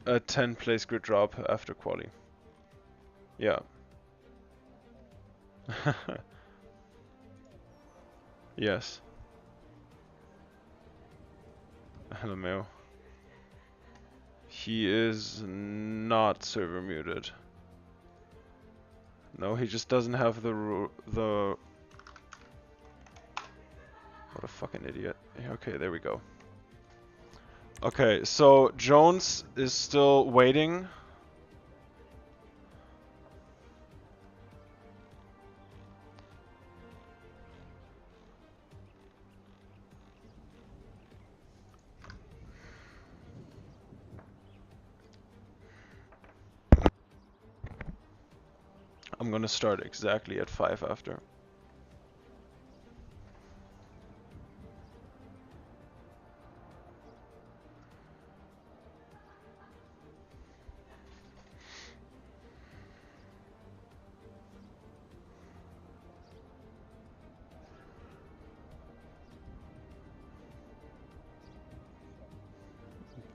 A 10 place grid drop after quali. Yeah. Yes. Hello, Mail. He is not server muted. No, he just doesn't have the What a fucking idiot. Okay, there we go. Okay, so Jones is still waiting. I'm gonna start exactly at 5 after.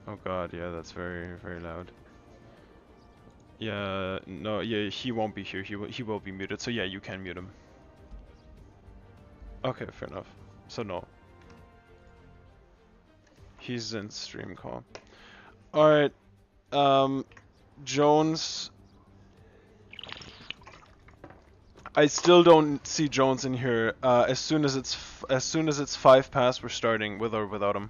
Oh god, yeah, that's very, very loud. Yeah, no, yeah, he won't be here. He will be muted. So yeah, you can mute him. Okay, fair enough. So no. He's in stream call. Alright, Jones. I still don't see Jones in here. As soon as it's 5 past, we're starting with or without him.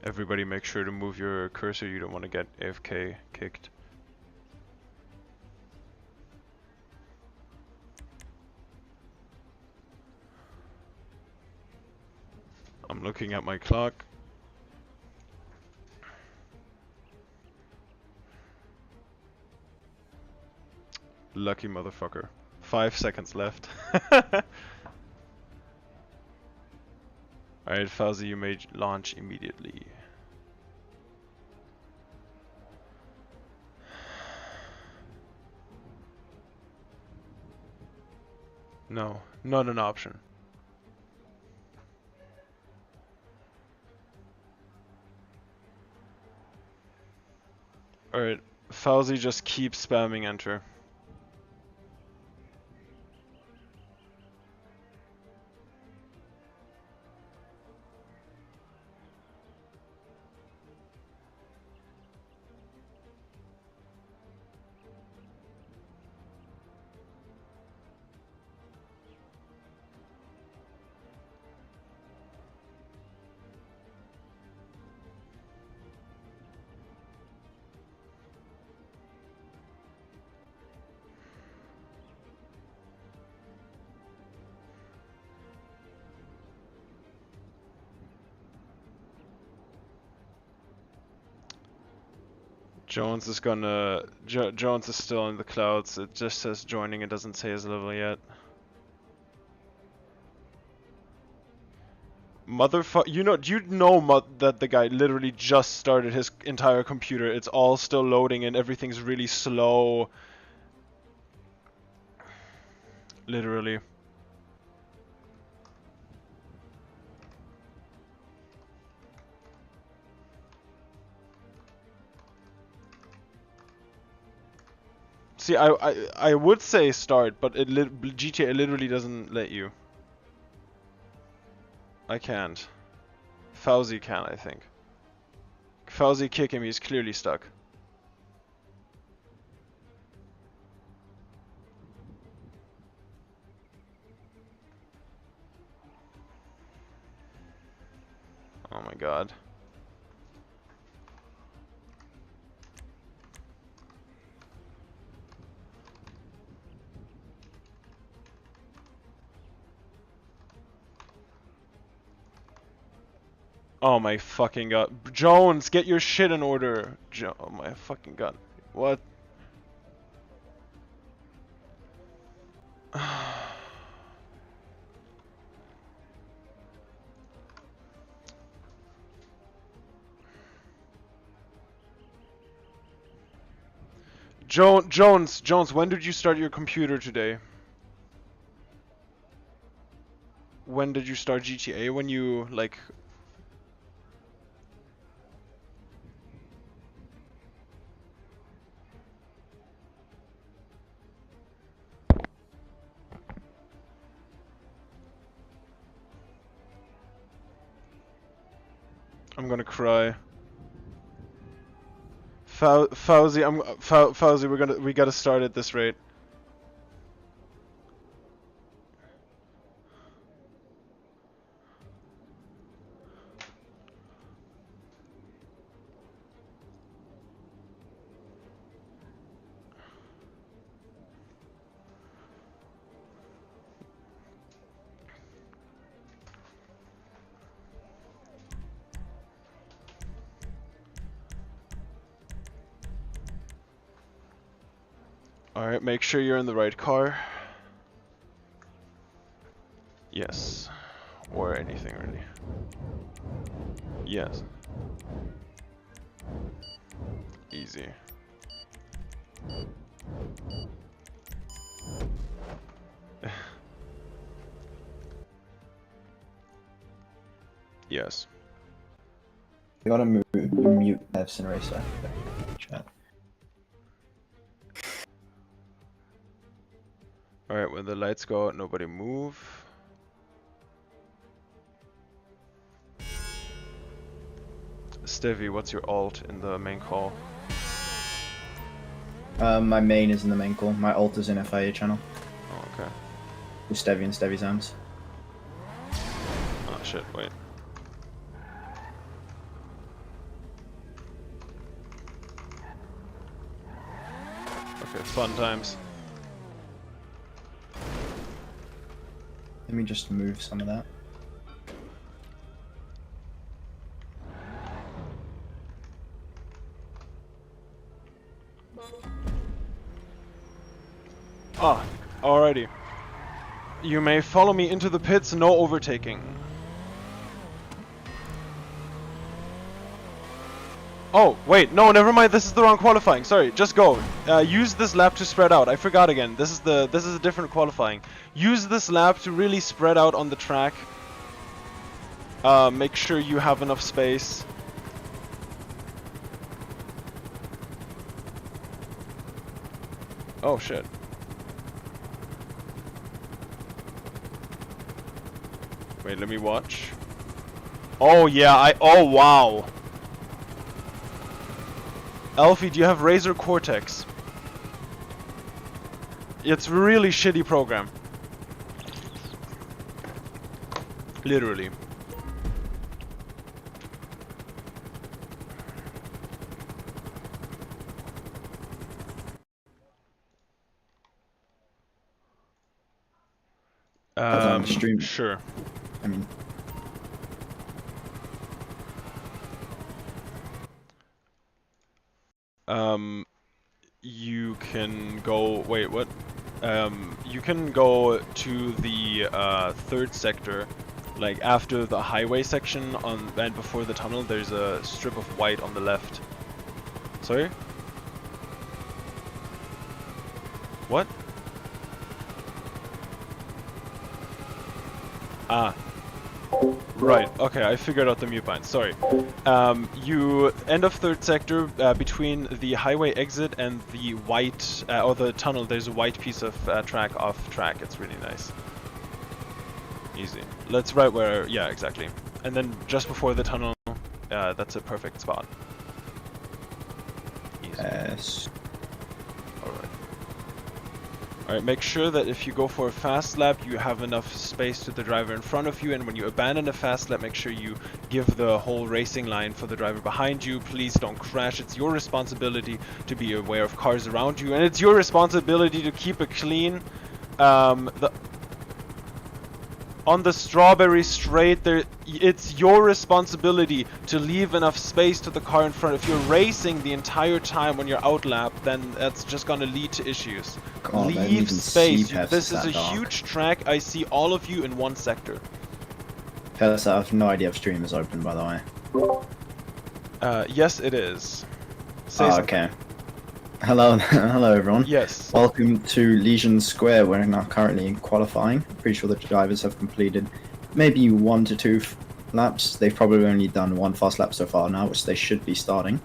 Everybody make sure to move your cursor, you don't want to get AFK kicked. I'm looking at my clock. Lucky motherfucker. 5 seconds left. Alright, Fowzey, you may launch immediately. No, not an option. Alright, Fowzey, just keep spamming enter. Jones is gonna... Jones is still in the clouds. It just says joining, it doesn't say his level yet. Motherfucker, you know that the guy literally just started his entire computer. It's all still loading and everything's really slow. Literally. See, I would say start, but GTA literally doesn't let you. I can't. Fowzey can, I think. Fowzey kick him, he's clearly stuck. Oh my god. Oh my fucking god. Jones, get your shit in order. Oh my fucking god. What? Jones, when did you start your computer today? When did you start GTA? When you, like... I'm gonna cry. Fowzey, Fowzey, we gotta start at this rate. Alright, make sure you're in the right car. Yes. Or anything really. Yes. Easy. Yes. You gotta mute Peffz and Racer. Chat. Alright, when the lights go out, nobody move. Stevie, what's your alt in the main call? My main is in the main call. My alt is in FIA channel. Oh, okay. With Stevie and Stevie's arms. Oh shit, wait. Okay, fun times. Let me just move some of that. Ah, alrighty. You may follow me into the pits, no overtaking. Oh, wait, no, never mind, this is the wrong qualifying, sorry, just go. Use this lap to spread out, I forgot again, this is a different qualifying. Use this lap to really spread out on the track. Make sure you have enough space. Oh shit. Wait, let me watch. Oh yeah, oh wow. Alfie, do you have Razer Cortex? It's a really shitty program. Literally. On the stream. Sure. I mean, you can go, wait, what? You can go to the third sector, like after the highway section on and before the tunnel. There's a strip of white on the left. Sorry? What? Ah. Right, okay, I figured out the mute point, sorry. You end of third sector, between the highway exit and the white, or the tunnel, there's a white piece of track off track, it's really nice. Easy. That's right where, yeah, exactly. And then just before the tunnel, that's a perfect spot. Easy. yes. Alright. Alright, make sure that if you go for a fast lap, you have enough space to the driver in front of you, and when you abandon a fast lap, make sure you give the whole racing line for the driver behind you. Please don't crash. It's your responsibility to be aware of cars around you, and it's your responsibility to keep it clean. On the strawberry straight, it's your responsibility to leave enough space to the car in front. If you're racing the entire time when you're out lap, then that's just gonna lead to issues. God, I didn't Leave even space. see Peffz This is that a dark. huge track. I see all of you in one sector. Peffz, I have no idea if stream is open, by the way. Yes, it is. Say Oh, something. okay. Hello, hello everyone. Yes. Welcome to Legion Square. We're now currently in qualifying. Pretty sure the drivers have completed maybe 1 to 2 laps. They've probably only done 1 fast lap so far now, which they should be starting.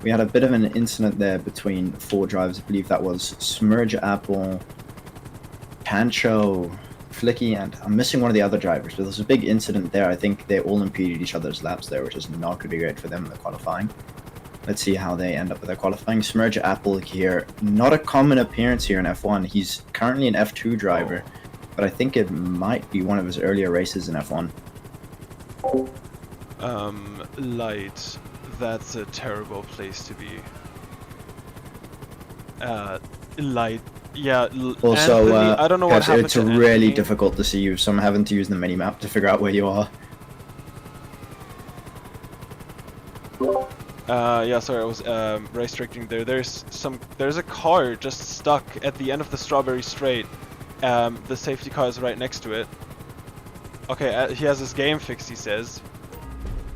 We had a bit of an incident there between 4 drivers. I believe that was Smurge, Apple, Pancho, Flicky, and I'm missing one of the other drivers. But there was a big incident there. I think they all impeded each other's laps there, which is not going to be great for them in the qualifying. Let's see how they end up with their qualifying. Smurge Apple here, not a common appearance here in F1. He's currently an F2 driver, but I think it might be one of his earlier races in F1. Light. That's a terrible place to be. Light. Yeah. Also, Anthony, I don't know what happened it's to really Anthony. difficult to see you, so I'm having to use the mini-map to figure out where you are. Yeah, sorry, I was race directing there. There's a car just stuck at the end of the strawberry straight. The safety car is right next to it. Okay, he has his game fixed, he says.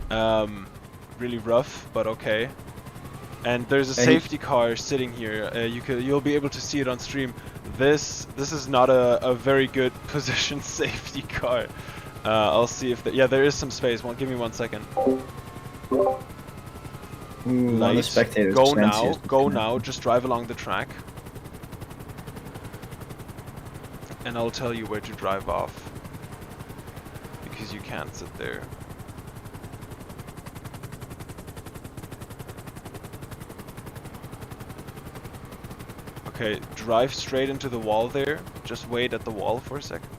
Really rough, but okay. And there's a safety car sitting here. You'll be able to see it on stream. This is not a very good position safety car. I'll see if yeah, there is some space. Give me 1 second. Ooh, one of the spectators Go now, just drive along the track. And I'll tell you where to drive off. Because you can't sit there. Okay, drive straight into the wall there. Just wait at the wall for a second.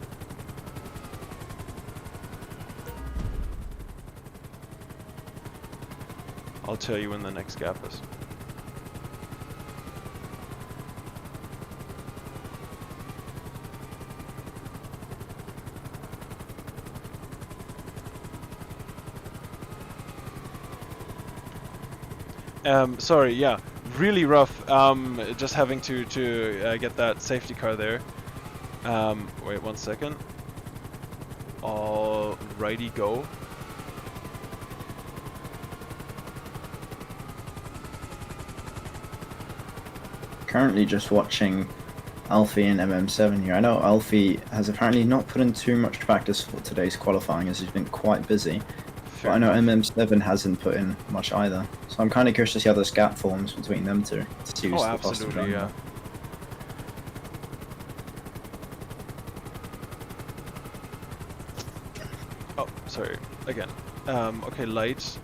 I'll tell you when the next gap is. Sorry, yeah, really rough. Just having to get that safety car there. Wait 1 second. Alrighty, go. Currently just watching Alfie and MM7 here. I know Alfie has apparently not put in too much practice for today's qualifying as he's been quite busy. But I know MM7 hasn't put in much either. So I'm kind of curious to see how this gap forms between them two. To see who's the faster Absolutely, yeah. Oh, sorry. Again. Okay, light.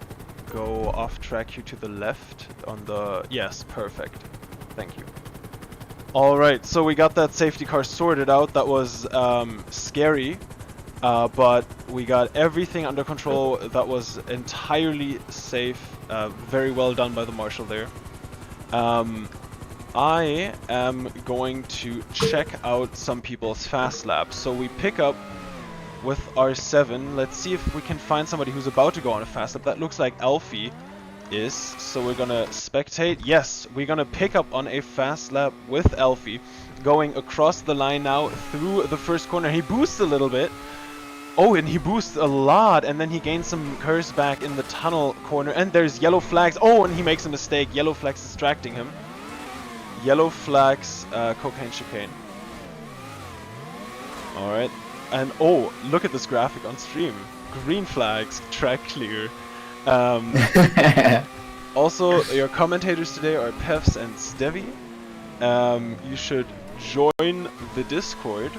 Go off track here to the left on the... Yes, perfect. Thank you. Alright, so we got that safety car sorted out. That was scary, but we got everything under control. That was entirely safe. Very well done by the marshal there. I am going to check out some people's fast laps. So we pick up with R7. Let's see if we can find somebody who's about to go on a fast lap. That looks like Alfie is, so we're gonna spectate. Yes, we're gonna pick up on a fast lap with Alfie, going across the line now through the first corner. He boosts a little bit. Oh, and he boosts a lot, and then he gains some curves back in the tunnel corner, and there's yellow flags. Oh, and he makes a mistake. Yellow flags distracting him. Yellow flags, cocaine chicane. Alright, and oh, look at this graphic on stream. Green flags, track clear. Also, your commentators today are Peffz and Stevie. You should join the Discord,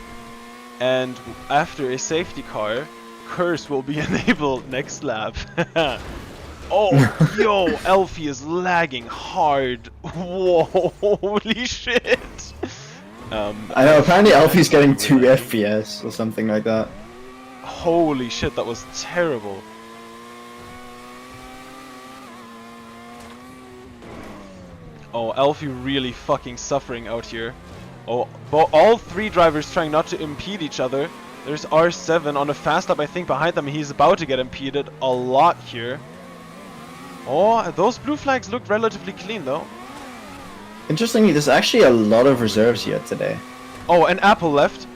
and after a safety car, curse will be enabled next lap. Oh, yo, Alfie is lagging hard. Whoa, holy shit. I know, apparently Alfie's getting 2 FPS or something like that. Holy shit, that was terrible. Oh, Alfie really fucking suffering out here. Oh, all 3 drivers trying not to impede each other. There's R7 on a fast lap, I think, behind them. He's about to get impeded a lot here. Oh, those blue flags look relatively clean, though. Interestingly, there's actually a lot of reserves here today. Oh, and Apple left.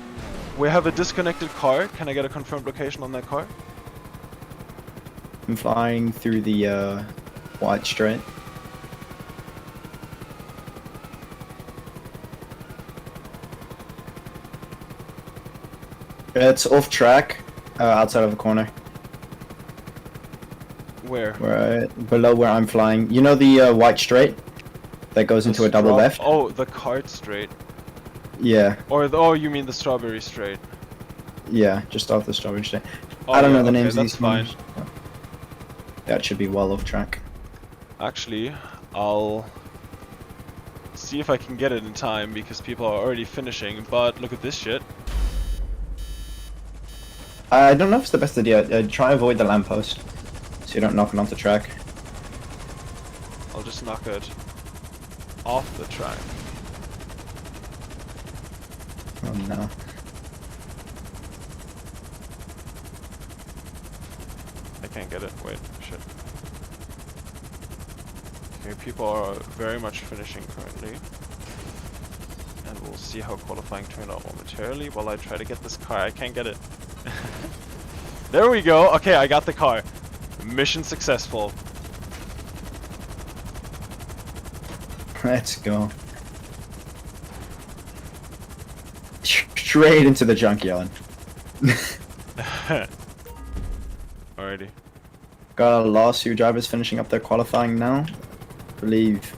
We have a disconnected car. Can I get a confirmed location on that car? I'm flying through the white straight. It's off track, outside of the corner. Where? Right below where I'm flying. You know the white straight that goes into a double left? Oh, the cart straight. Yeah. Or oh, you mean the strawberry straight? Yeah, just off the strawberry straight. Oh, I don't yeah, know the okay, names of that's these fine. cars. That should be well off track. Actually, I'll see if I can get it in time because people are already finishing. But look at this shit. I don't know if it's the best idea. Try avoid the lamppost so you don't knock it off the track. I'll just knock it off the track. Oh no. I can't get it. Wait, shit. Okay, people are very much finishing currently. And we'll see how qualifying turned out momentarily while I try to get this car. I can't get it. There we go. Okay, I got the car. Mission successful. Let's go. Straight into the junkyard. Alrighty. Got a last few drivers finishing up their qualifying now. I believe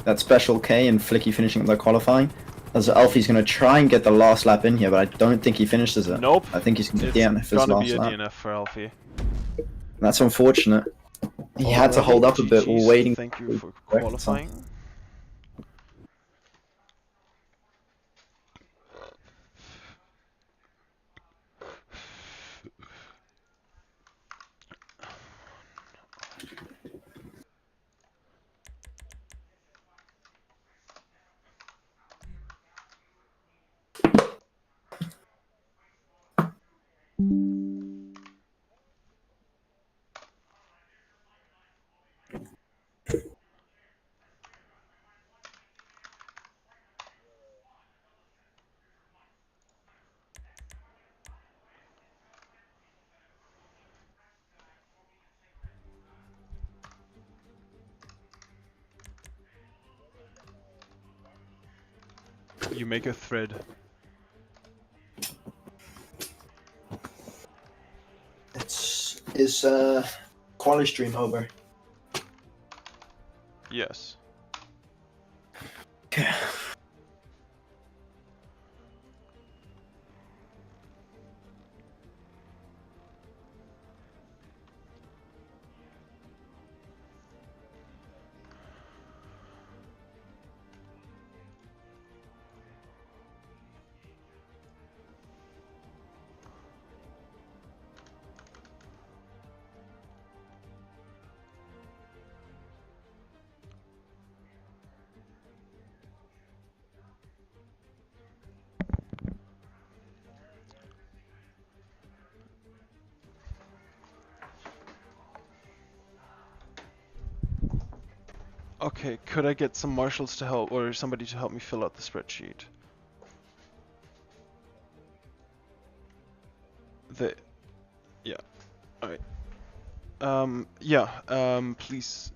that Special K and Flicky finishing up their qualifying. As Alfie's going to try and get the last lap in here, but I don't think he finishes it. Nope. I think he's going to It's DNF his gonna last be a lap. DNF for Alfie. That's unfortunate. He had to hold up a bit while GG's. waiting. Thank you for qualifying. You make a thread. Is quali stream over? Yes. Okay. Okay, could I get some marshals to help, or somebody to help me fill out the spreadsheet? Yeah. Alright. Please.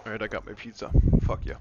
Alright, I got my pizza. Fuck yeah.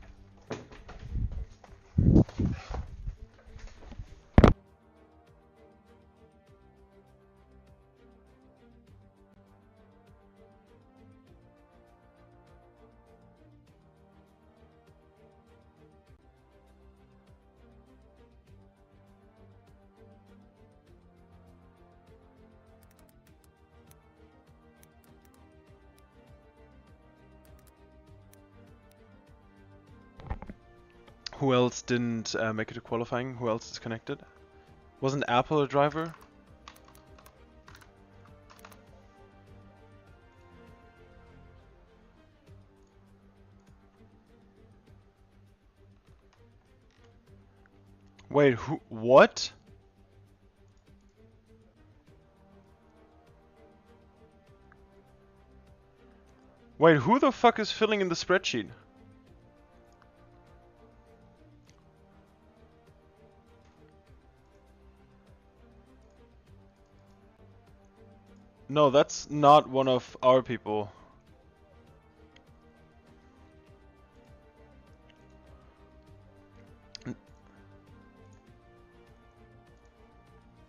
Who else didn't make it to qualifying? Who else is connected? Wasn't Apple a driver? Wait, who? What? Wait, who the fuck is filling in the spreadsheet? No, that's not one of our people.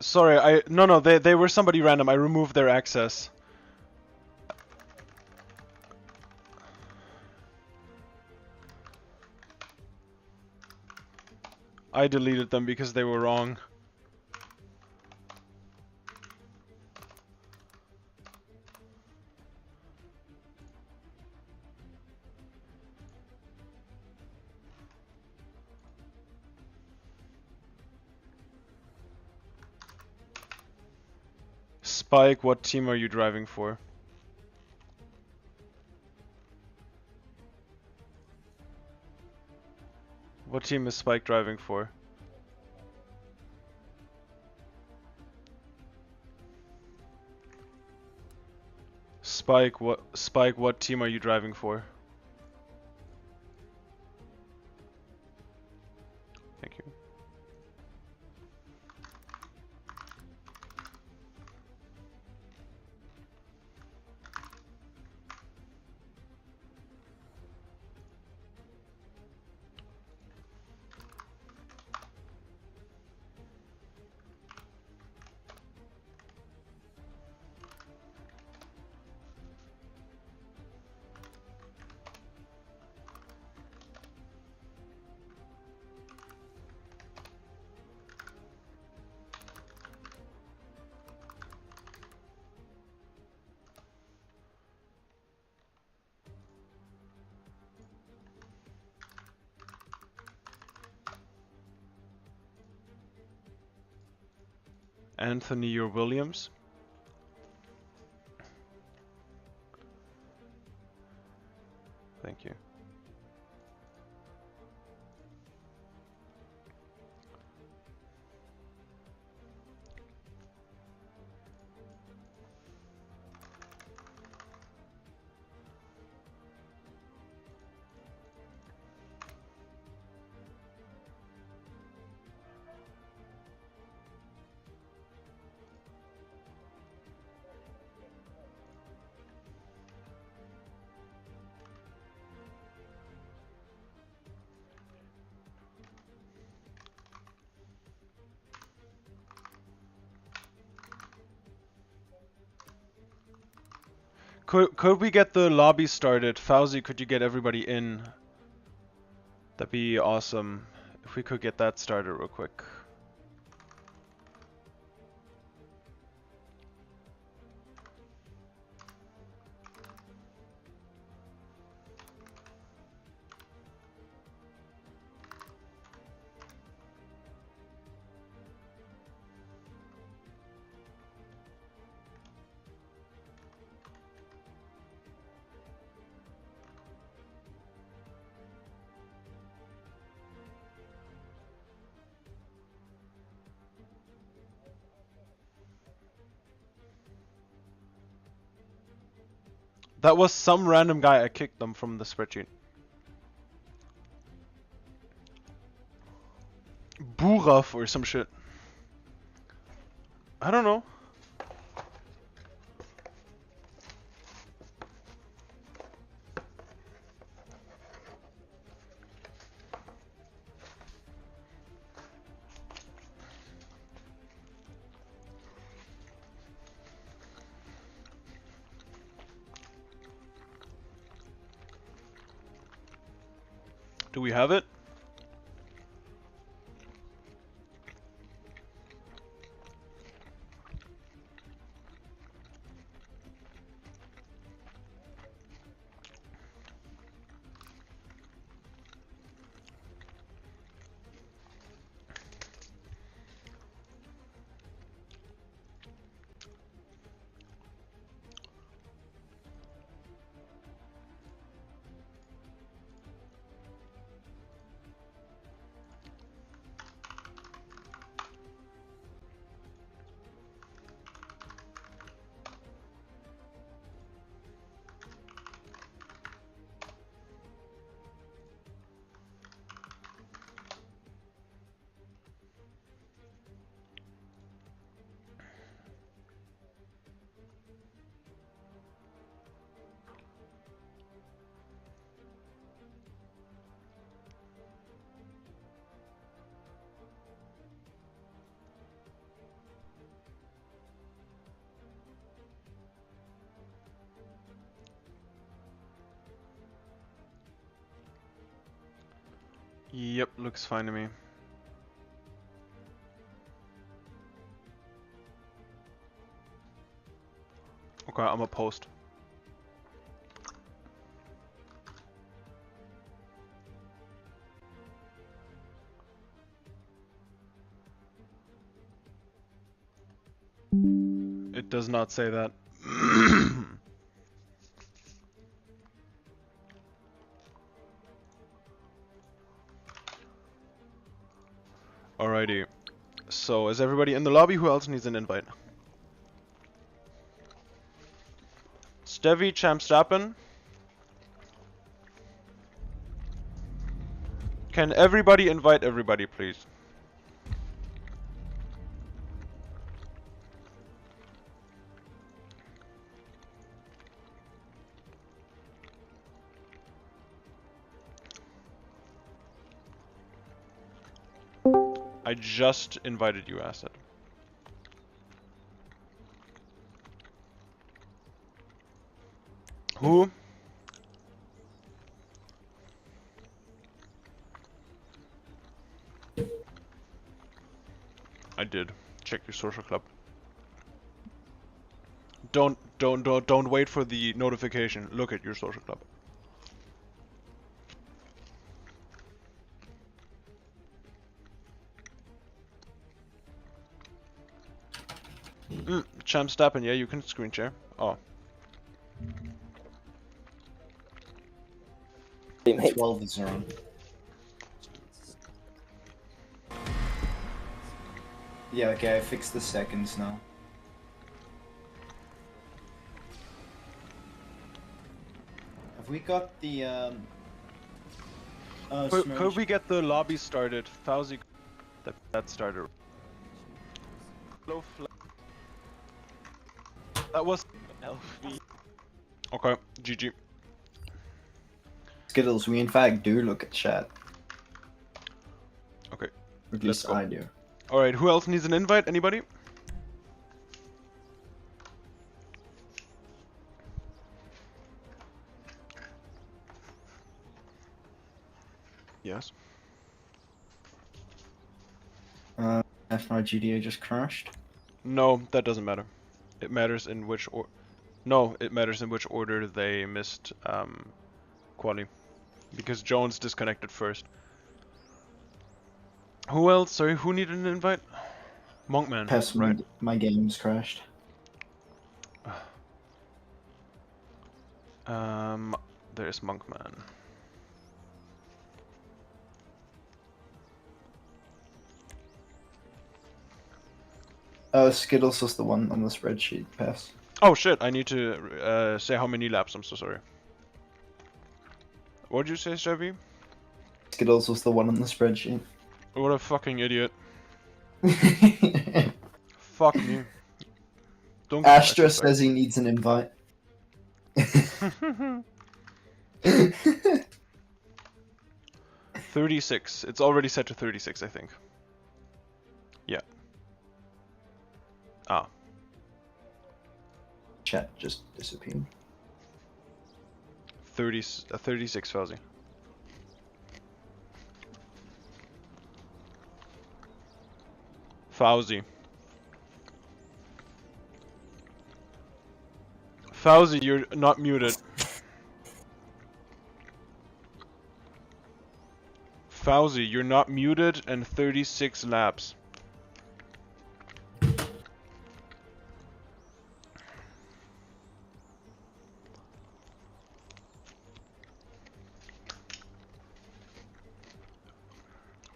Sorry, no, they were somebody random. I removed their access. I deleted them because they were wrong. Spike, what team are you driving for? What team is Spike driving for? Spike, what team are you driving for? Thank you. Anthony or Williams? Thank you. Could we get the lobby started? Fowzey, could you get everybody in? That'd be awesome if we could get that started real quick. That was some random guy. I kicked them from the spreadsheet. Buraf or some shit. I don't know. Do we have it? Yep, looks fine to me. Okay, I'm a post. It does not say that. Alrighty. So, is everybody in the lobby? Who else needs an invite? Stevie, Champstappen. Can everybody invite everybody, please? I just invited you, Asset. Who? I did. Check your social club. Don't wait for the notification. Look at your social club. Champstappen, yeah, you can screen share. Oh. Mate. 12 is on. Yeah, okay, I fixed the seconds now. Have we got the Could we get the lobby started? Fowzey, that started. Hello, that was Alfie. Okay, GG. Skittles, we in fact do look at chat. Okay. Or at least I do. Alright, who else needs an invite? Anybody? Yes. FNR GDA just crashed. No, that doesn't matter. It matters in which it matters in which order they missed quali. Because Jones disconnected first. Who else? Sorry, who needed an invite? Monkman. Peffz, Right. my game's crashed. There's Monkman. Skittles was the one on the spreadsheet, Peffz. Oh shit, I need to say how many laps, I'm so sorry. What'd you say, Chevy? Skittles was the one on the spreadsheet. What a fucking idiot. Fuck me. Don't Astra says he needs an invite. 36. It's already set to 36, I think. Yeah. Ah. Chat just disappeared. 36 Fowzey. Fowzey. Fowzey, you're not muted. Fowzey, you're not muted and 36 laps.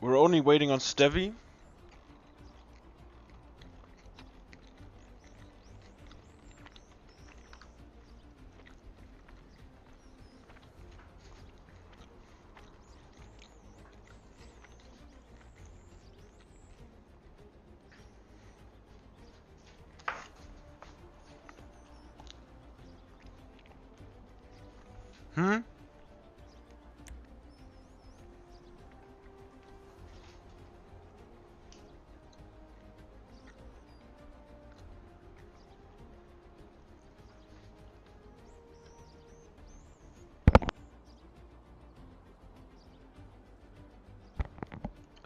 We're only waiting on Stevie. Hmm?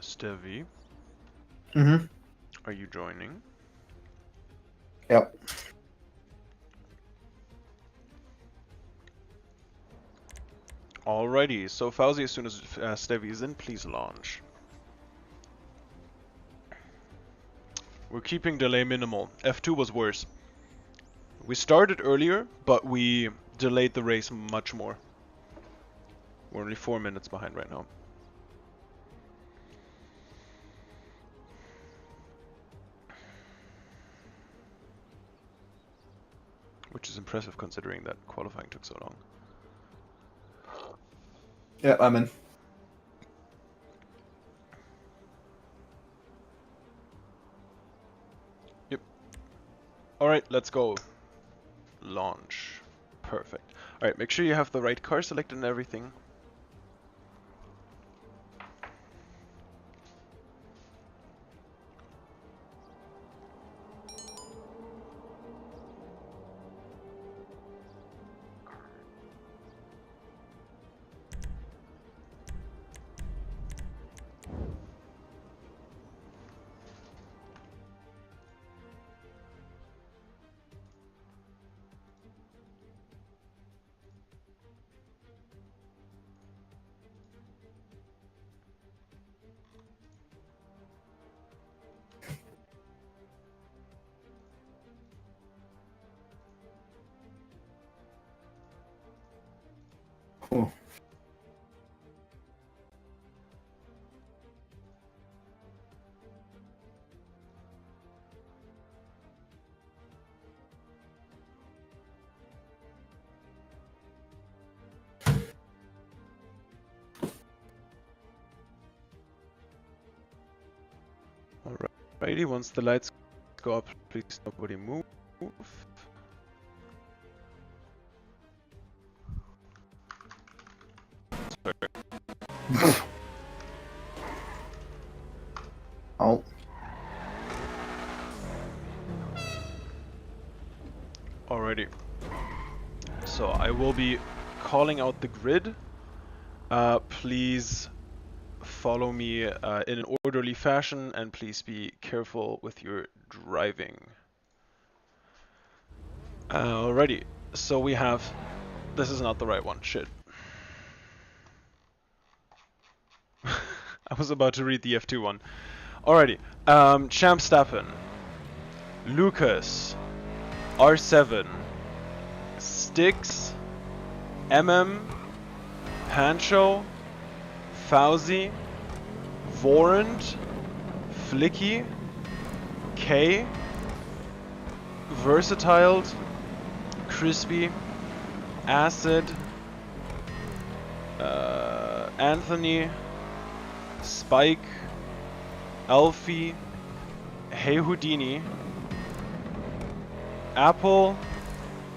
Stevie, Mm-hmm. are you joining? Yep. Alrighty, so Fowzey, as soon as Stevie is in, please launch. We're keeping delay minimal. F2 was worse. We started earlier, but we delayed the race much more. We're only 4 minutes behind right now. Which is impressive considering that qualifying took so long. Yep, I'm in. Yep. Alright, let's go. Launch. Perfect. Alright, make sure you have the right car selected and everything. Cool. Alrighty, once the lights go up, please nobody move. Sorry. Oh. Alrighty. So I will be calling out the grid. Please follow me in an orderly fashion, and please be careful with your driving. Alrighty. So we have... This is not the right one. Shit. I was about to read the F2 one. Alrighty. Champ Stappen. Lucas. R7. Styx. Pancho. Fowzey. Vorant. Flicky. K. Versatiled. Crispy. Acid. Anthony. Spike. Alfie. Hey Houdini. Apple.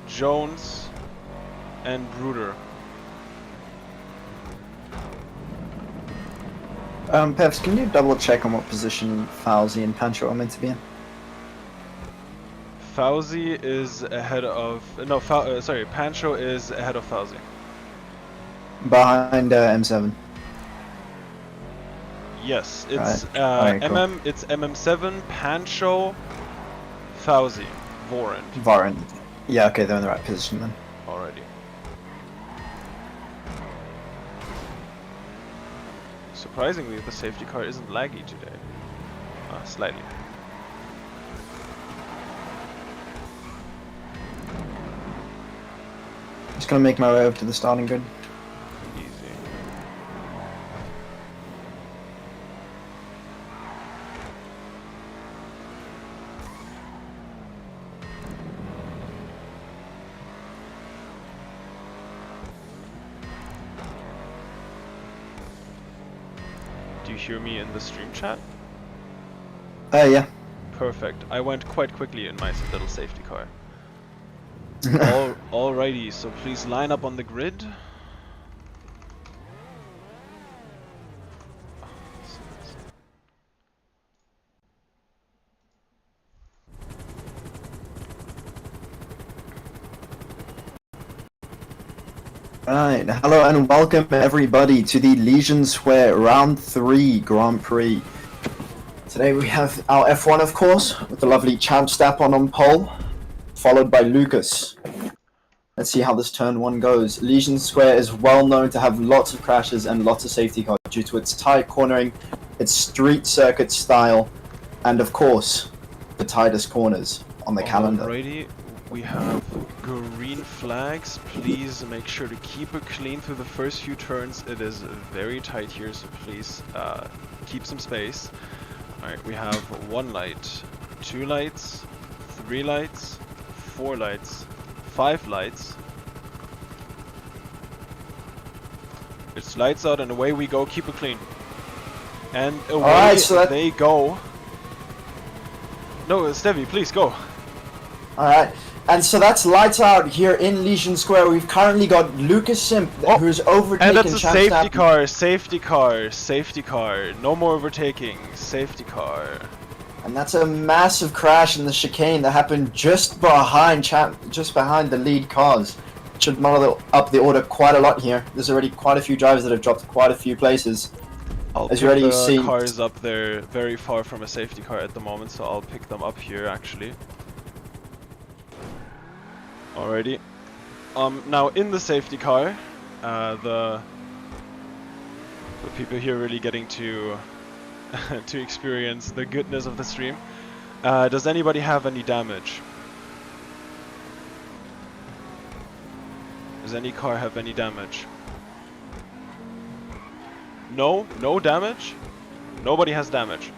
Jones. And Bruder. Peffz, can you double check on what position Fowzey and Pancho are meant to be in? Fowzey is ahead of... No, sorry, Pancho is ahead of Fowzey. Behind M7. Yes, it's Alright, cool. it's MM7, Pancho, Fowzey, Vorant. Varant. Yeah, okay, they're in the right position then. Alrighty. Surprisingly, the safety car isn't laggy today. Slightly. Just gonna make my way over to the starting grid. Easy. Do you hear me in the stream chat? Yeah. Perfect. I went quite quickly in my little safety car. Alrighty, so please line up on the grid. Right, hello and welcome everybody to the Legion Square Round 3 Grand Prix. Today we have our F1 of course, with the lovely Champ Stapon on pole, followed by Lucas. Let's see how this turn 1 goes. Legion Square is well known to have lots of crashes and lots of safety cars due to its tight cornering, its street circuit style, and of course, the tightest corners on the calendar. Alrighty, we have green flags. Please make sure to keep it clean through the first few turns. It is very tight here, so please keep some space. Alright, we have 1 light, 2 lights, 3 lights, 4 lights, 5 lights. It's lights out and away we go. Keep it clean. And away they go. No, Stevie, please go. Alright, and so that's lights out here in Legion Square. We've currently got Lucas Simp, who's overtaken and that's a Champ safety Stapon. car, safety car, safety car. No more overtaking, safety car. And that's a massive crash in the chicane that happened just behind the lead cars. Should muddle up the order quite a lot here. There's already quite a few drivers that have dropped quite a few places. I'll As pick you already the seen, cars up there very far from a safety car at the moment, so I'll pick them up here actually. Alrighty. Now in the safety car, the people here really getting to to experience the goodness of the stream. Does anybody have any damage? Does any car have any damage? No? No damage? Nobody has damage.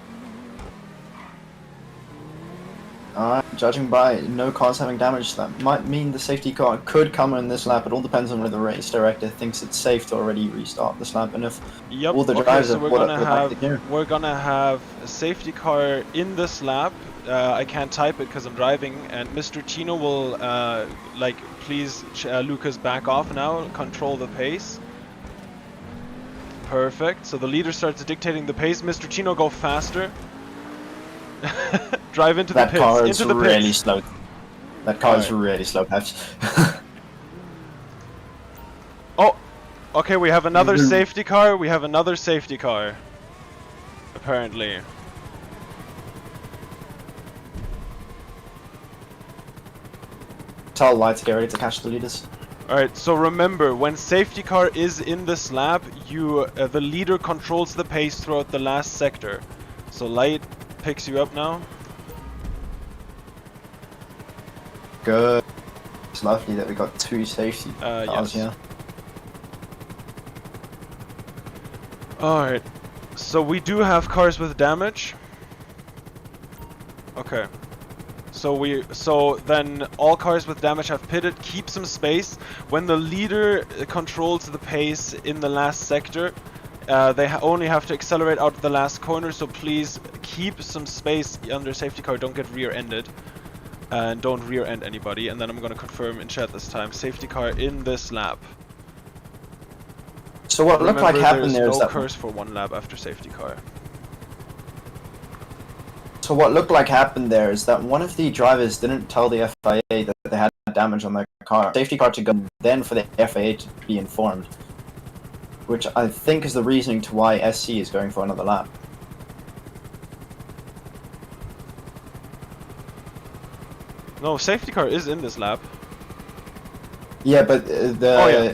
judging by no cars having damage, that might mean the safety car could come in this lap. It all depends on whether the race director thinks it's safe to already restart this lap, and if all the drivers so have put up the back gear. we're gonna have a safety car in this lap. I can't type it because I'm driving, and Mr. Chino will please Lucas back off now, control the pace. Perfect. So the leader starts dictating the pace. Mr. Chino, go faster. Drive into the pits. That car is into the really pits. slow. That car is really slow, Peffz. Oh, okay. We have another safety car. We have another safety car. Apparently. Tell lights get ready to catch the leaders. Alright, so remember, when safety car is in this lap, the leader controls the pace throughout the last sector. So light picks you up now. Good. It's lovely that we got two safety cars here. Alright, so we do have cars with damage. Okay. So then all cars with damage have pitted. Keep some space. When the leader controls the pace in the last sector, they only have to accelerate out of the last corner. So please keep some space under safety car. Don't get rear-ended, and don't rear-end anybody. And then I'm gonna confirm in chat this time. Safety car in this lap. So what looked like happened there is no that curse for one lap after safety car. So what looked like happened there is that one of the drivers didn't tell the FIA that they had damage on their car. Safety car to go, then for the FIA to be informed. which I think is the reasoning to why SC is going for another lap. No, safety car is in this lap. Yeah, but the... Oh, yeah.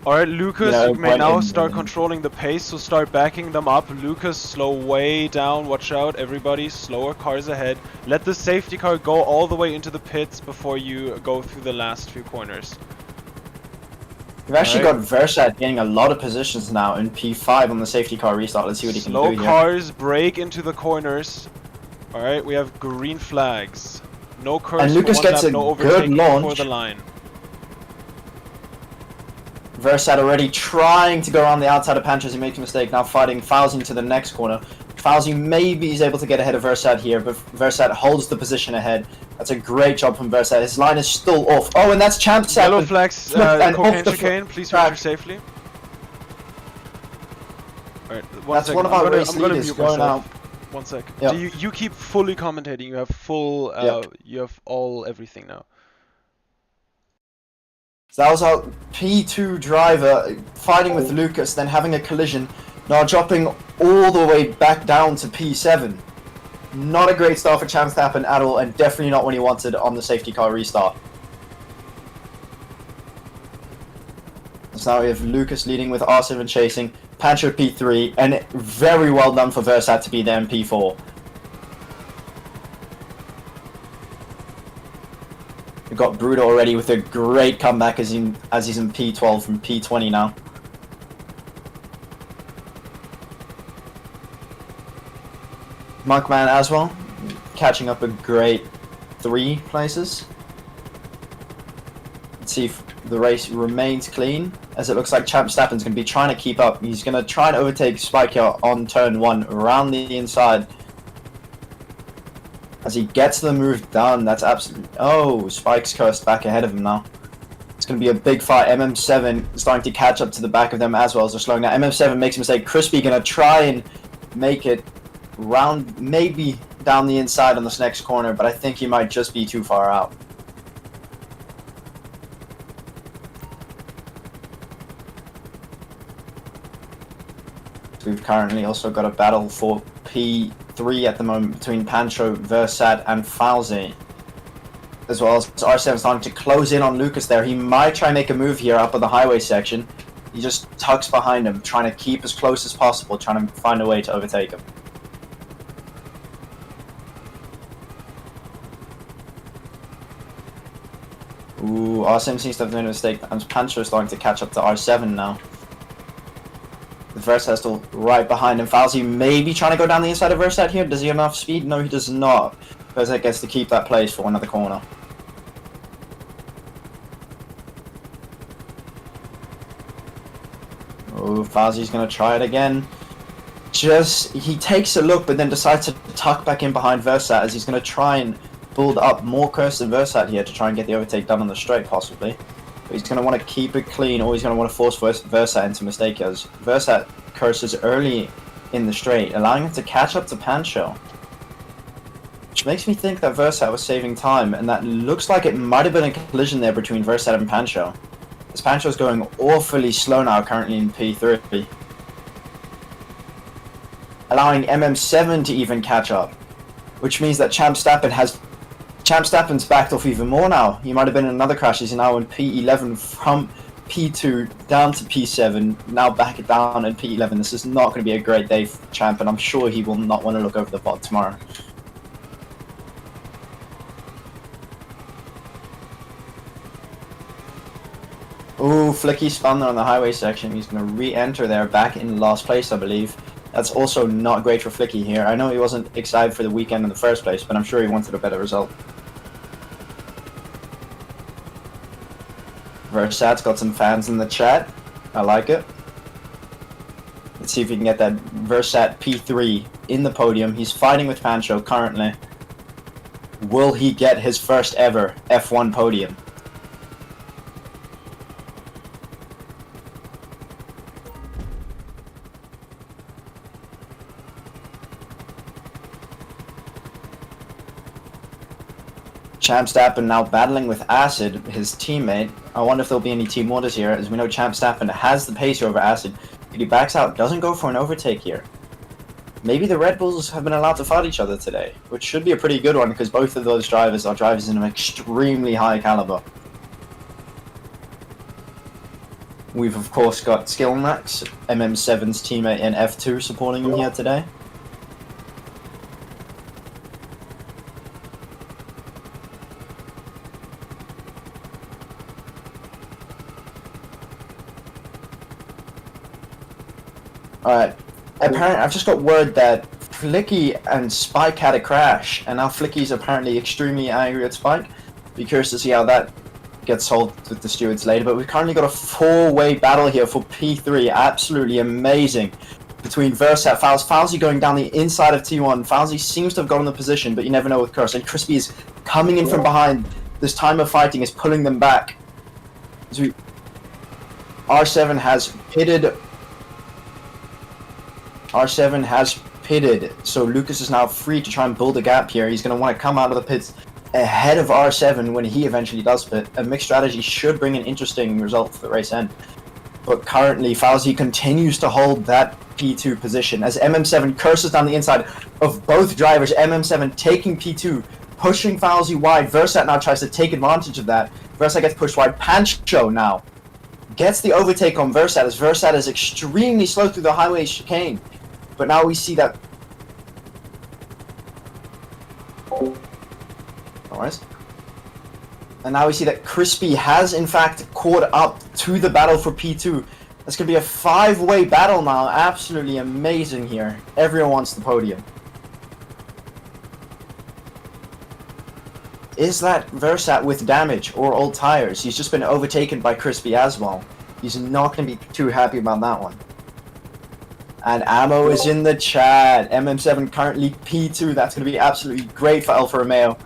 Alright, Lucas, Yeah, you may right now in start the- controlling the pace, so start backing them up. Lucas, slow way down, watch out, everybody, slower cars ahead. Let the safety car go all the way into the pits before you go through the last few corners. We've actually Alright. got Versat gaining a lot of positions now in P5 on the safety car restart. Let's see what he can do Slow here. cars, brake into the corners. Alright, we have green flags. No curse And for Lucas one gets lap, a no good overtaking before launch. the line. Versat already trying to go around the outside of Pancho as he makes a mistake, now fighting Fowzey to the next corner. Fowzey maybe is able to get ahead of Versat here, but Versat holds the position ahead. That's a great job from Versat. His line is still off. Oh, and that's Champ Yellow Seven. flags, And cocaine off the chicane, please track. enter safely. Alright, That's one of our race leaders mute going myself. out. 1 sec. Yep. Do you keep fully commentating, you have full, Yep. you have all, everything now. So that was our P2 driver fighting with Lucas, then having a collision, now dropping all the way back down to P7. Not a great start for Champ Verstappen at all, and definitely not what he wanted on the safety car restart. So now we have Lucas leading with R7 chasing, Pancho P3, and very well done for Versat to be there in P4. We've got Bruder already with a great comeback as he's in P12 from P20 now. Monkman as well, catching up a great 3 places. Let's see if the race remains clean, as it looks like Champ Verstappen's going to be trying to keep up. He's going to try and overtake Spike here on turn 1 around the inside. As he gets the move done, that's absolutely... Oh, Spike's cursed back ahead of him now. It's going to be a big fight. MM7 starting to catch up to the back of them as well as they're slowing down. MM7 makes a mistake. Crispy going to try and make it round, maybe down the inside on this next corner, but I think he might just be too far out. So we've currently also got a battle for P3 at the moment between Pancho, Versat, and Fowzey. As well as R7 starting to close in on Lucas there. He might try and make a move here up on the highway section. He just tucks behind him, trying to keep as close as possible, trying to find a way to overtake him. Ooh, R7 seems to have made a mistake, and Pancho is starting to catch up to R7 now. The Versat still right behind him. Fowzey maybe trying to go down the inside of Versat here. Does he have enough speed? No, he does not. Versat gets to keep that place for another corner. Oh, Fowzey's going to try it again. He takes a look, but then decides to tuck back in behind Versat as he's going to try and build up more curse than Versat here to try and get the overtake done on the straight, possibly. But he's going to want to keep it clean, or he's going to want to force Versat into mistake as Versat curses early in the straight, allowing him to catch up to Pancho. Which makes me think that Versat was saving time, and that looks like it might have been a collision there between Versat and Pancho. As Pancho's going awfully slow now, currently in P3. Allowing MM7 to even catch up. Which means that Champ Verstappen's backed off even more now. He might have been in another crash. He's now in P11 from P2 down to P7. Now back it down in P11. This is not going to be a great day for Champ, and I'm sure he will not want to look over the bot tomorrow. Ooh, Flicky spun there on the highway section. He's going to re-enter there back in last place, I believe. That's also not great for Flicky here. I know he wasn't excited for the weekend in the first place, but I'm sure he wanted a better result. Versat's got some fans in the chat. I like it. Let's see if we can get that Versat P3 in the podium. He's fighting with Pancho currently. Will he get his first ever F1 podium? Champ Verstappen now battling with Acid, his teammate. I wonder if there'll be any team orders here, as we know Champ Verstappen has the pace over Acid. He backs out, doesn't go for an overtake here. Maybe the Red Bulls have been allowed to fight each other today, which should be a pretty good one because both of those drivers are drivers in an extremely high caliber. We've of course got Skillmax, MM7's teammate in F2, supporting him here today. Alright, apparently I've just got word that Flicky and Spike had a crash, and now Flicky's apparently extremely angry at Spike. Be curious to see how that gets solved with the stewards later, but we've currently got a 4-way battle here for P3, absolutely amazing, between Versat, Fowzey going down the inside of T1. Fowzey seems to have gotten the position, but you never know with Curse, and Crispy is coming in from behind. This time of fighting is pulling them back. R7 has pitted. R7 has pitted, so Lucas is now free to try and build a gap here. He's going to want to come out of the pits ahead of R7 when he eventually does pit. A mixed strategy should bring an interesting result for the race end. But currently, Fowzey continues to hold that P2 position as MM7 curses down the inside of both drivers. MM7 taking P2, pushing Fowzey wide. Versat now tries to take advantage of that. Versat gets pushed wide. Pancho now gets the overtake on Versat as Versat is extremely slow through the highway chicane. But now we see that. Alright. And now we see that Crispy has in fact caught up to the battle for P2. That's going to be a 5-way battle now. Absolutely amazing here. Everyone wants the podium. Is that Versat with damage or old tires? He's just been overtaken by Crispy as well. He's not going to be too happy about that one. And Ammo is in the chat. MM7 currently P2. That's going to be absolutely great for Alfa Romeo.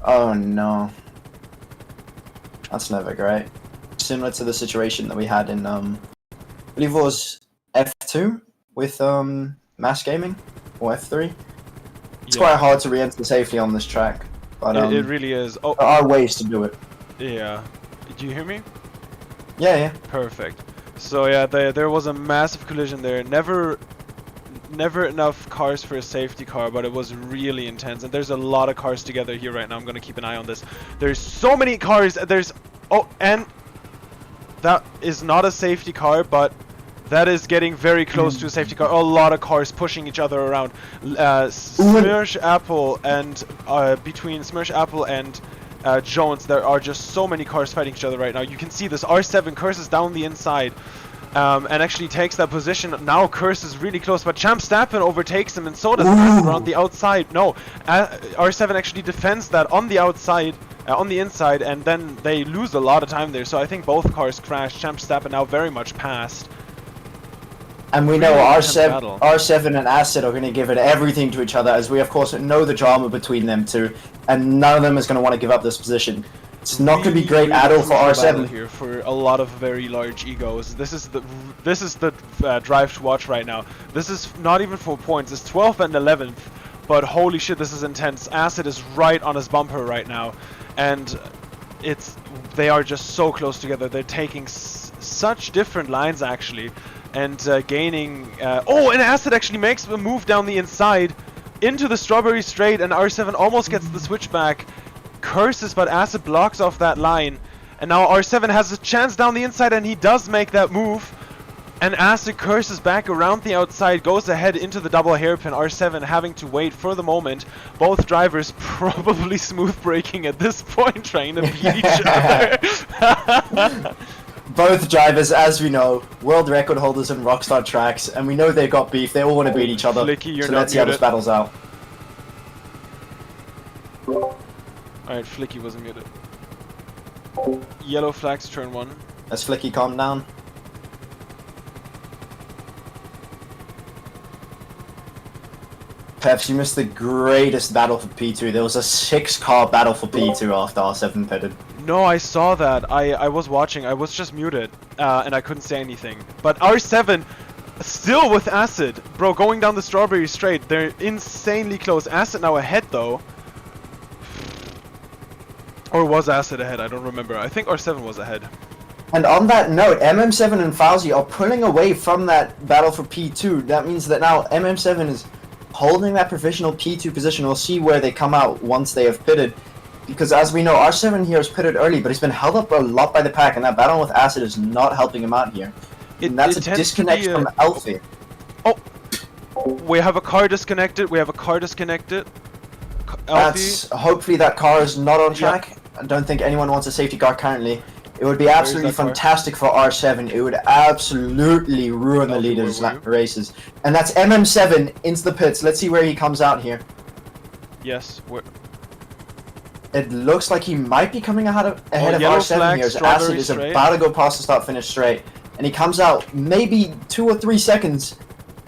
Oh no. That's never great. Similar to the situation that we had in, I believe it was F2 with Mass Gaming. Or F3. It's quite hard to re-enter safely on this track, but it really is. Oh, there are ways to do it. Yeah. Do you hear me? Yeah. Perfect. So yeah, there was a massive collision there. Never enough cars for a safety car, but it was really intense. And there's a lot of cars together here right now. I'm gonna keep an eye on this. There's so many cars. And that is not a safety car, but that is getting very close to a safety car. A lot of cars pushing each other around. Smirch Apple and between Smirch Apple and Jones, there are just so many cars fighting each other right now. You can see this R7 curses down the inside and actually takes that position. Now Curse is really close, but Champ Stappen overtakes him, and so does Acid around the outside. No, R7 actually defends that on the outside. On the inside, and then they lose a lot of time there. So I think both cars crashed. Champ Stappen now very much past. And we know R7 and Acid are going to give it everything to each other, as we of course know the drama between them two, and none of them is going to want to give up this position. It's not going to be great at all for R7 here for a lot of very large egos. This is the drive to watch right now. This is not even 4 points. It's 12th and 11th, but holy shit, this is intense. Acid is right on his bumper right now, and they are just so close together. They're taking such different lines actually. And gaining... and Acid actually makes a move down the inside into the Strawberry Straight, and R7 almost gets the switchback. Curses, but Acid blocks off that line. And now R7 has a chance down the inside, and he does make that move. And Acid curses back around the outside, goes ahead into the double hairpin. R7 having to wait for the moment. Both drivers probably smooth braking at this point, trying to beat each other. Both drivers, as we know, world record holders in Rockstar tracks, and we know they've got beef. They all want to beat each other. Flicky, so let's see how this battles out. Alright, Flicky wasn't muted. Yellow flags, turn 1. Let's Flicky calm down. Peffz, you missed the greatest battle for P2. There was a 6-car battle for P2 after R7 pitted. No, I saw that. I was watching. I was just muted, and I couldn't say anything. But R7 Still with Acid. Bro, going down the strawberry straight. They're insanely close. Acid now ahead, though. Or was Acid ahead? I don't remember. I think R7 was ahead. And on that note, MM7 and Fowzey are pulling away from that battle for P2. That means that now MM7 is holding that provisional P2 position. We'll see where they come out once they have pitted. Because as we know, R7 here is pitted early, but he's been held up a lot by the pack, and that battle with Acid is not helping him out here. And that's a disconnect from Alfie. Oh! We have a car disconnected. That's hopefully that car is not on track. Yep. I don't think anyone wants a safety car currently. It would be absolutely fantastic for R7. It would absolutely ruin the leaders' races. And that's MM7 into the pits. Let's see where he comes out here. Yes. It looks like he might be coming ahead of R7 here, as Acid is about to go past the start-finish straight. And he comes out maybe 2 or 3 seconds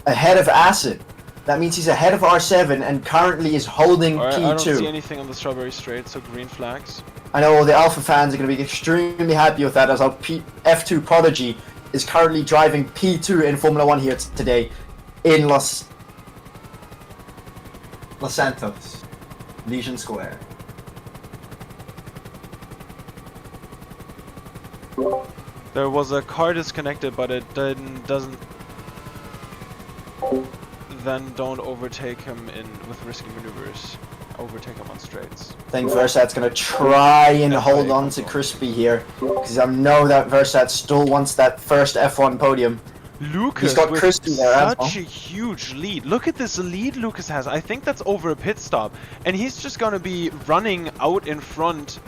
ahead of Acid. That means he's ahead of R7 and currently is holding P2. I don't see anything on the strawberry straight, so green flags. I know the Alpha fans are going to be extremely happy with that, as our F2 Prodigy is currently driving P2 in Formula 1 here today in Los Santos, Legion Square. There was a car disconnected, but it doesn't. Then don't overtake him with risky maneuvers. Overtake him on straights. I think Versat's gonna try and hold on to Crispy here, because I know that Versat still wants that first F1 podium. Lucas He's got Crispy there as well. Such a huge lead. Look at this lead Lucas has. I think that's over a pit stop, and he's just gonna be running out in front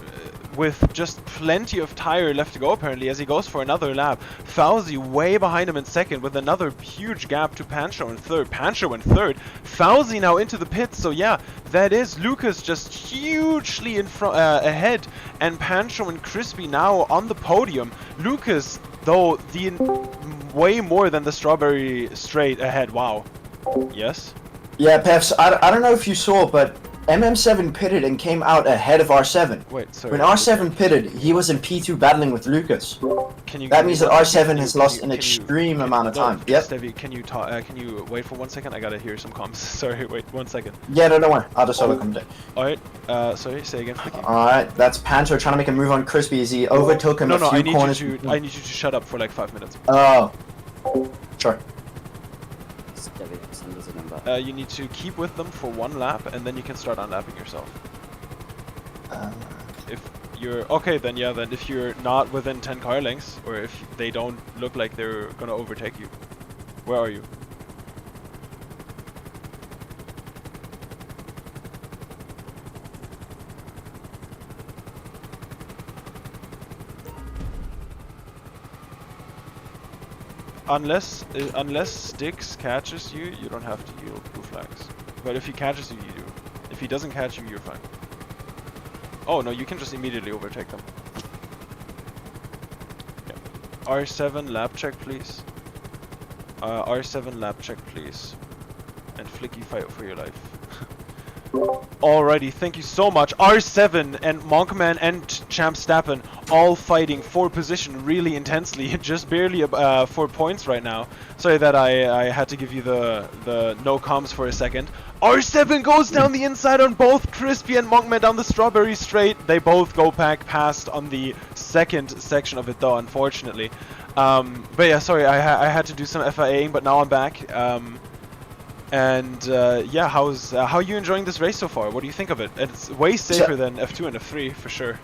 with just plenty of tire left to go apparently as he goes for another lap. Fowzey way behind him in second with another huge gap to Pancho in third. Fowzey now into the pits, so yeah, that is Lucas just hugely in front ahead, and Pancho and Crispy now on the podium. Lucas though way more than the strawberry straight ahead. Wow. Yes? Yeah, Peffz, I don't know if you saw, but MM7 pitted and came out ahead of R7. Wait, sorry. When R7 pitted, he was in P2 battling with Lucas. That means that R7 has lost an extreme amount of time. Yep. Stevie, can you talk? Can you wait for 1 second? I gotta hear some comms. Sorry, wait 1 second. Yeah, no, don't worry. I'll just solo commentate. Alright, sorry, say again. Alright, that's Pancho trying to make a move on Crispy as he overtook him a few corners. I need you to shut up for like 5 minutes. Oh. Sure. You need to keep with them for 1 lap, and then you can start unlapping yourself. If you're okay, then yeah, then if you're not within 10 car lengths, or if they don't look like they're gonna overtake you. Where are you? Unless Styx catches you, you don't have to yield blue flags. But if he catches you, you do. If he doesn't catch you, you're fine. Oh no, you can just immediately overtake them. Yeah. R7 lap check, please. R7 lap check, please. And Flicky, fight for your life. Alrighty, thank you so much. R7 and Monkman and Champ Stappen all fighting for position really intensely, just barely 4 points right now. Sorry that I had to give you the no comms for a second. R7 goes down the inside on both Crispy and Monkman down the strawberry straight. They both go back past on the second section of it though, unfortunately. But yeah, sorry, I had to do some FIAing, but now I'm back. Yeah, how are you enjoying this race so far? What do you think of it? It's way safer than F2 and F3 for sure.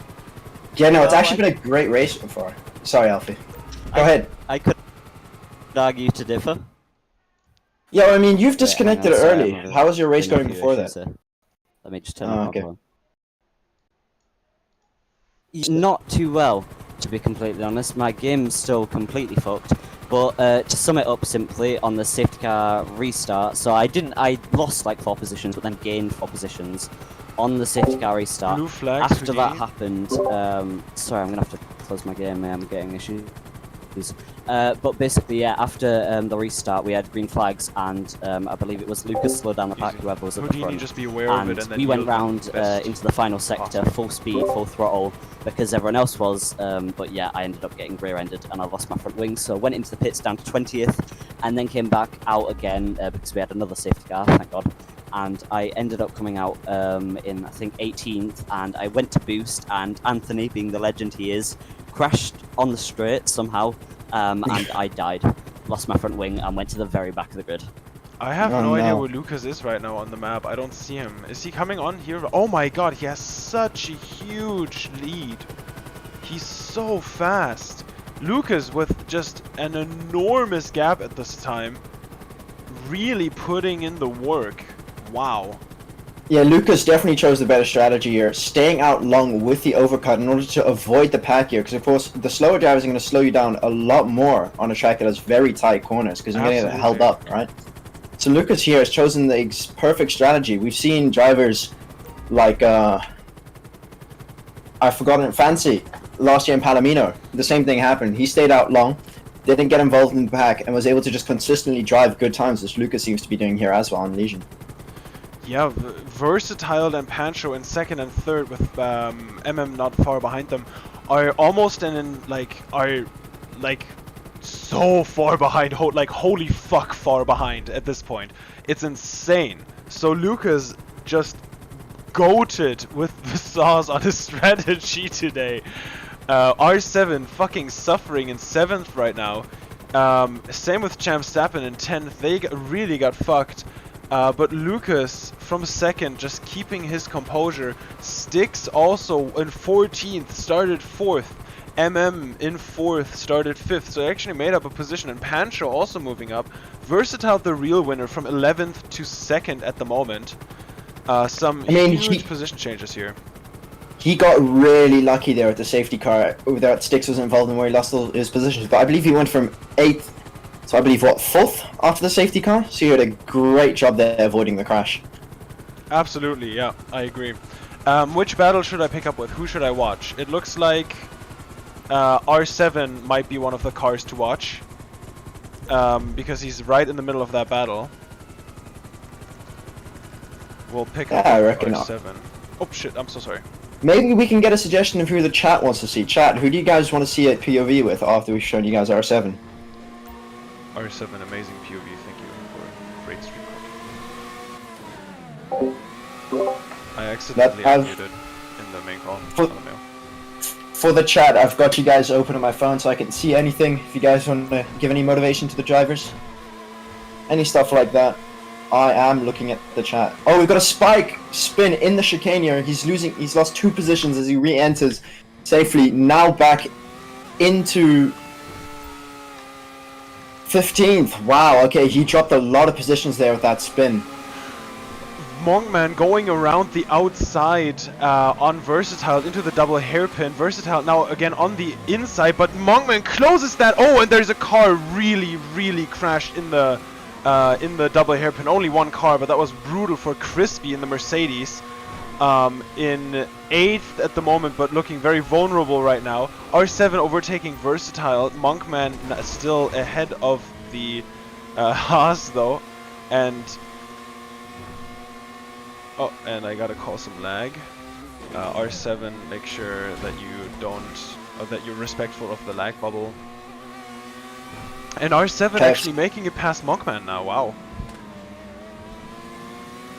Yeah, no, it's actually been a great race so far. Sorry, Alfie. Go ahead. I could argue to differ. Yeah, well, I mean, you've disconnected early. How was your race going before that? Let me just turn it on. Not too well, to be completely honest. My game's still completely fucked. But to sum it up simply, on the safety car restart, so I lost like 4 positions, but then gained 4 positions on the safety car restart. Blue flags After that happened, sorry, I'm gonna have to close my game, I'm getting issues. But basically, yeah, after the restart, we had green flags, and I believe it was Lucas slowed down the pack, whoever was at the Houdini, front. just be aware of it, and then we went yield round best into the final sector, full speed, full throttle, because everyone else was. But yeah, I ended up getting rear-ended, and I lost my front wing. So I went into the pits down to 20th, and then came back out again because we had another safety car, thank God. And I ended up coming out in, I think, 18th, and I went to boost, and Anthony, being the legend he is, crashed on the straight somehow, and I died. Lost my front wing and went to the very back of the grid. I have no idea where Lucas is right now on the map. I don't see him. Is he coming on here? Oh my god, he has such a huge lead. He's so fast. Lucas, with just an enormous gap at this time, really putting in the work. Wow. Yeah, Lucas definitely chose the better strategy here, staying out long with the overcut in order to avoid the pack here, because of course the slower drivers are going to slow you down a lot more on a track that has very tight corners, because you're going to get held up, right? So Lucas here has chosen the perfect strategy. We've seen drivers like, I've forgotten, Fancy, last year in Palomino. The same thing happened. He stayed out long, didn't get involved in the pack, and was able to just consistently drive good times, which Lucas seems to be doing here as well on Legion. Yeah, Versatile and Pancho in second and third with not far behind them are almost so far behind, holy fuck far behind at this point. It's insane. So Lucas just goated with the sauce on his strategy today. R7 fucking suffering in 7th right now. Same with Champ Stappen in 10th. They really got fucked. But Lucas from 2nd, just keeping his composure. Styx also in 14th, started 4th. MM in 4th, started 5th. So they actually made up a position. And Pancho also moving up. Versatile, the real winner, from 11th to 2nd at the moment. Huge position changes here. He got really lucky there at the safety car. That Styx was involved in where he lost all his positions. But I believe he went from 8th. So I believe, 4th after the safety car? So he did a great job there avoiding the crash. Absolutely, yeah, I agree. Which battle should I pick up with? Who should I watch? It looks like R7 might be one of the cars to watch. Because he's right in the middle of that battle. We'll pick up R7. Oh shit, I'm so sorry. Maybe we can get a suggestion of who the chat wants to see. Chat, who do you guys want to see at POV with after we've shown you guys R7? R7, amazing POV, thank you for great stream content. I accidentally unmuted in the main call. For the chat, I've got you guys open on my phone so I can see anything. If you guys want to give any motivation to the drivers, any stuff like that, I am looking at the chat. Oh, we've got a spike spin in the chicane here. He's lost 2 positions as he re-enters safely. Now back into 15th. Wow, okay, he dropped a lot of positions there with that spin. Monkman going around the outside on Versatile into the double hairpin. Versatile now again on the inside, but Monkman closes that. Oh, and there's a car really crashed in the double hairpin. Only one car, but that was brutal for Crispy in the Mercedes. In 8th at the moment, but looking very vulnerable right now. R7 overtaking Versatile. Monkman still ahead of the Haas though, and I gotta call some lag. R7, make sure that you that you're respectful of the lag bubble. And R7 actually making it past Monkman now. Wow.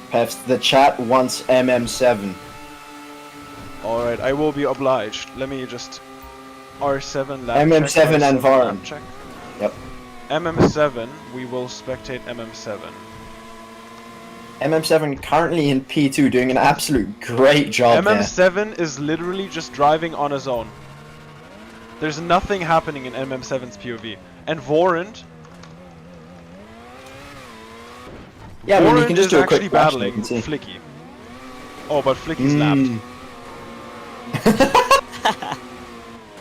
Peffz, the chat wants MM7. Alright, I will be obliged. Let me just... R7 lap MM7 check, R7 and Varn. lap check. Yep. MM7, we will spectate MM7. MM7 currently in P2 doing an absolute great job MM7 is literally just driving on his own. There's nothing happening in MM7's POV. And Vorant... Yeah, I mean, you can just do a quick actually battling Flicky. Oh, but Flicky's lapped.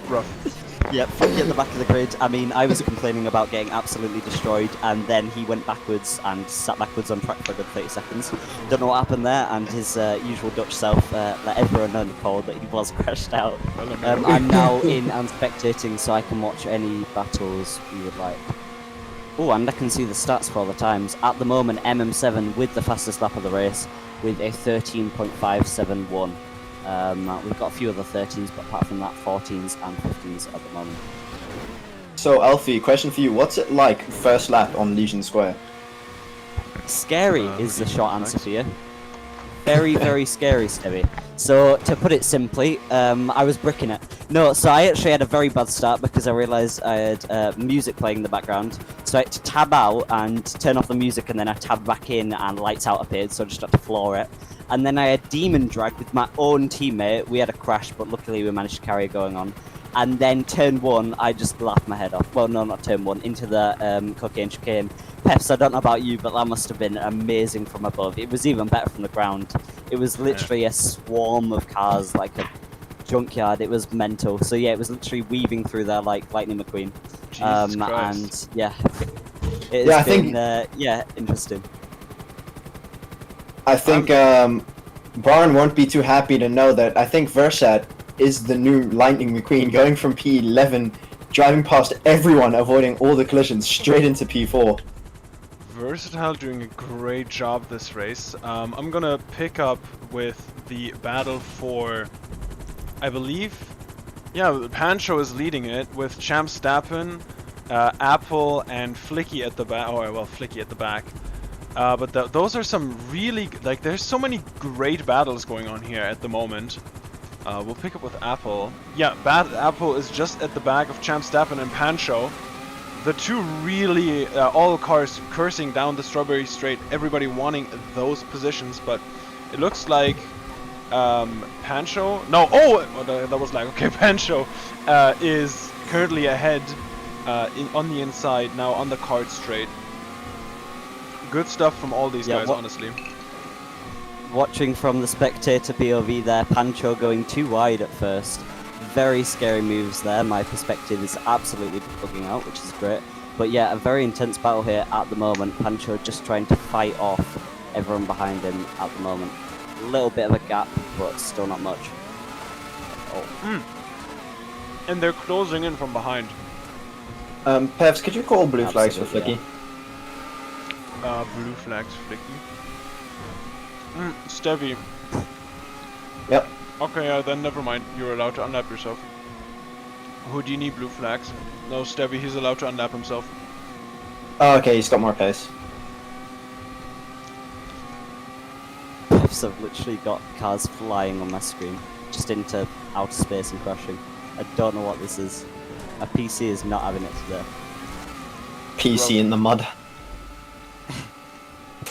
Rough. Yeah, Flicky at the back of the grid. I mean, I was complaining about getting absolutely destroyed, and then he went backwards and sat backwards on track for a good 30 seconds. Don't know what happened there, and his usual Dutch self let everyone know in the call that he was crashed out. I'm now in and spectating, so I can watch any battles you would like. Oh, and I can see the stats for all the times. At the moment, MM7 with the fastest lap of the race, with a 13.571. We've got a few other 13s, but apart from that, 14s and 15s at the moment. So, Alfie, question for you. What's it like first lap on Legion Square? Scary is the short answer for you. Very, very scary, Stevie. So, to put it simply, I was bricking it. No, so I actually had a very bad start because I realised I had music playing in the background. So I had to tab out and turn off the music, and then I tabbed back in and lights out appeared, so I just had to floor it. And then I had Demon Drag with my own teammate. We had a crash, but luckily we managed to carry it going on. And then turn 1, I just laughed my head off. Well, no, not turn 1, into the cocaine chicane. Peffz, I don't know about you, but that must have been amazing from above. It was even better from the ground. It was literally a swarm of cars, like a junkyard. It was mental. So yeah, it was literally weaving through there like Lightning McQueen. Jesus Christ. And yeah, it's I been think interesting. I think Barn won't be too happy to know that I think Versat is the new Lightning McQueen, going from P11, driving past everyone, avoiding all the collisions, straight into P4. Versatile doing a great job this race. I'm gonna pick up with the battle for, I believe, yeah, Pancho is leading it with Champ Stappen, Apple, and Flicky at the back. Oh, well, Flicky at the back. But those are some really, like, there's so many great battles going on here at the moment. We'll pick up with Apple. Yeah, Apple is just at the back of Champ Stappen and Pancho. The two really, all cars cursing down the Strawberry Straight, everybody wanting those positions, but it looks like Pancho, no, that was like, okay, Pancho is currently ahead on the inside, now on the card straight. Good stuff from all these guys, honestly. Watching from the spectator POV there, Pancho going too wide at first. Very scary moves there. My perspective is absolutely bugging out, which is great. But yeah, a very intense battle here at the moment. Pancho just trying to fight off everyone behind him at the moment. A little bit of a gap, but still not much. Oh. And they're closing in from behind. Peffz, could you call blue flags for Flicky? Yeah. Blue flags, Flicky. Stevie. Yep. Okay, then never mind. You're allowed to unlap yourself. Houdini, blue flags. No, Stevie, he's allowed to unlap himself. Oh, okay, he's got more pace. I've literally got cars flying on my screen, just into outer space and crashing. I don't know what this is. A PC is not having it today. PC in the mud.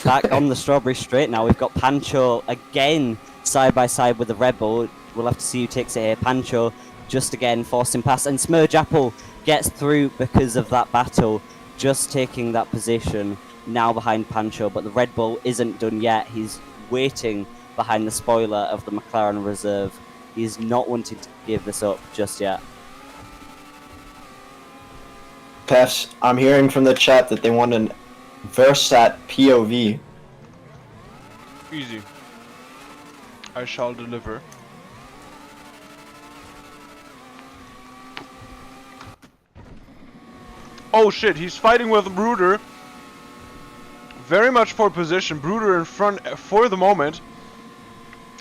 Back on the Strawberry Straight now, we've got Pancho again side by side with the Red Bull. We'll have to see who takes it here. Pancho just again forcing past, and Smurge Apple gets through because of that battle, just taking that position now behind Pancho, but the Red Bull isn't done yet. He's waiting behind the spoiler of the McLaren reserve. He's not wanting to give this up just yet. Peffz, I'm hearing from the chat that they want an Versat POV. Easy. I shall deliver. Oh shit, he's fighting with Bruder. Very much for position. Bruder in front for the moment.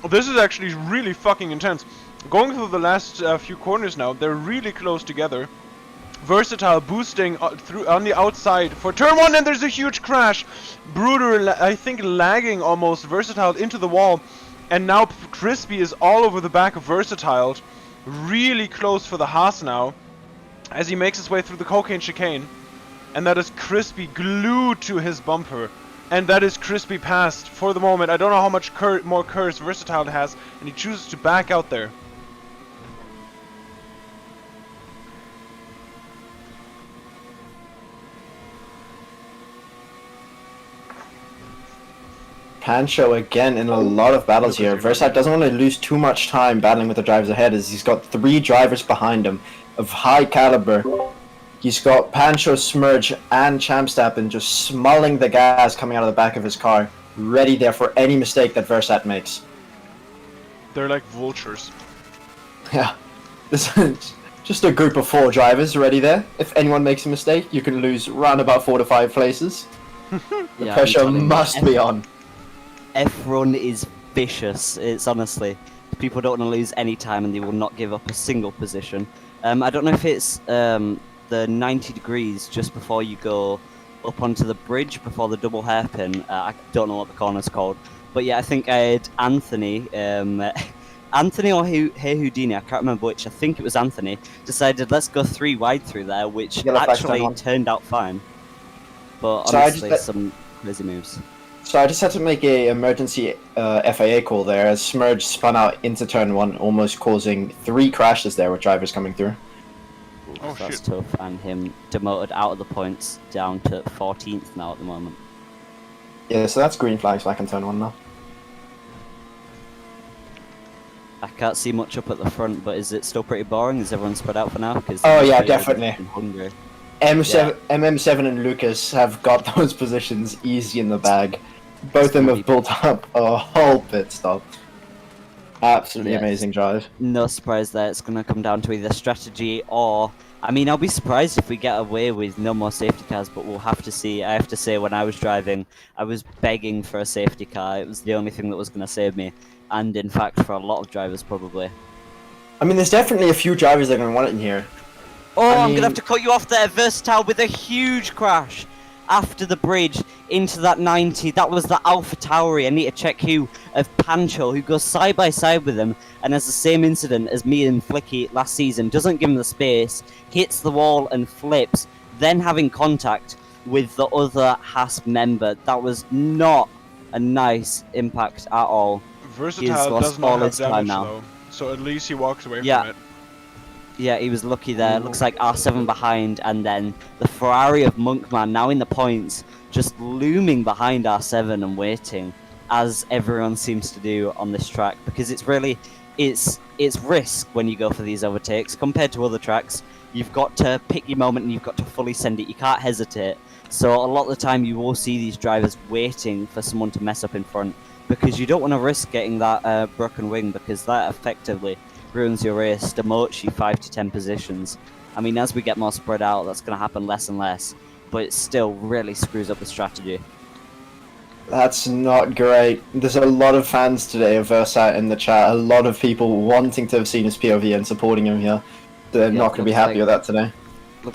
This is actually really fucking intense. Going through the last few corners now, they're really close together. Versatile boosting through on the outside for turn 1, and there's a huge crash. Bruder, I think, lagging almost Versatile into the wall, and now Crispy is all over the back of Versatile, really close for the Haas now, as he makes his way through the cocaine chicane, and that is Crispy glued to his bumper, and that is Crispy passed for the moment. I don't know how much more curse Versatile has, and he chooses to back out there. Pancho again in a lot of battles here. Versat doesn't want to lose too much time battling with the drivers ahead as he's got 3 drivers behind him of high caliber. He's got Pancho, Smurge, and Champstappen just smulling the gas coming out of the back of his car, ready there for any mistake that Versat makes. They're like vultures. Yeah, this is just a group of 4 drivers ready there. If anyone makes a mistake, you can lose round about 4 to 5 places. The pressure must be on. F-Run is vicious. It's honestly, people don't want to lose any time and they will not give up a single position. I don't know if it's the 90 degrees just before you go up onto the bridge before the double hairpin. I don't know what the corner's called, but yeah, I think I had Anthony, Anthony or Hey Houdini, I can't remember which. I think it was Anthony. Decided let's go 3 wide through there, which actually turned out fine. But honestly, some crazy moves. So I just had to make a emergency FIA call there as Smurge spun out into turn 1, almost causing 3 crashes there with drivers coming through. Oh, that's tough, and him demoted out of the points down to 14th now at the moment. Yeah, so that's green flags back in turn 1 now. I can't see much up at the front, but is it still pretty boring? Is everyone spread out for now? Oh yeah, definitely. Hungry. MM7 and Lucas have got those positions easy in the bag. Both of them have built up a whole pit stop. Absolutely amazing drive. No surprise there. It's going to come down to either strategy or... I mean, I'll be surprised if we get away with no more safety cars, but we'll have to see. I have to say, when I was driving, I was begging for a safety car. It was the only thing that was going to save me. And in fact, for a lot of drivers, probably. I mean, there's definitely a few drivers that are going to want it in here. Oh, I'm going to have to cut you off there. Versatile with a huge crash after the bridge into that 90. That was the Alpha Tauri. I need to check who of Pancho, who goes side by side with him and has the same incident as me and Flicky last season. Doesn't give him the space, hits the wall and flips, then having contact with the other Haas member. That was not a nice impact at all. Versatile does not have damage though, so at least he walks away from it. Yeah, he was lucky there. Looks like R7 behind, and then the Ferrari of Monkman now in the points, just looming behind R7 and waiting, as everyone seems to do on this track, because it's really, it's risk when you go for these overtakes compared to other tracks. You've got to pick your moment and you've got to fully send it. You can't hesitate. So a lot of the time you will see these drivers waiting for someone to mess up in front, because you don't want to risk getting that broken wing, because that effectively ruins your race, demotes you 5 to 10 positions. I mean, as we get more spread out, that's going to happen less and less, but it still really screws up the strategy. That's not great. There's a lot of fans today of Versat in the chat, a lot of people wanting to have seen his POV and supporting him here. They're not going to be happy with that today.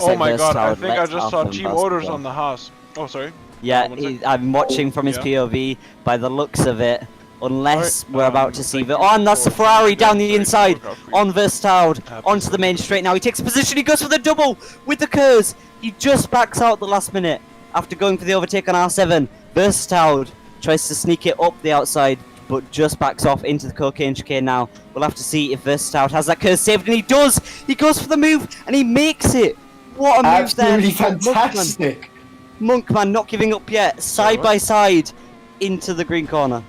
Oh my god, I think I just saw team orders on the Haas. Oh, sorry. Yeah, I'm watching from his POV. By the looks of it, unless we're about to see and that's the Ferrari down the inside on Versatile onto the main straight now. He takes a position, he goes for the double with the curves. He just backs out at the last minute after going for the overtake on R7. Versatile tries to sneak it up the outside, but just backs off into the cocaine chicane now. We'll have to see if Versatile has that curve saved, and he does! He goes for the move, and he makes it! What a move there! Absolutely fantastic! Monkman not giving up yet, side by side into the green corner.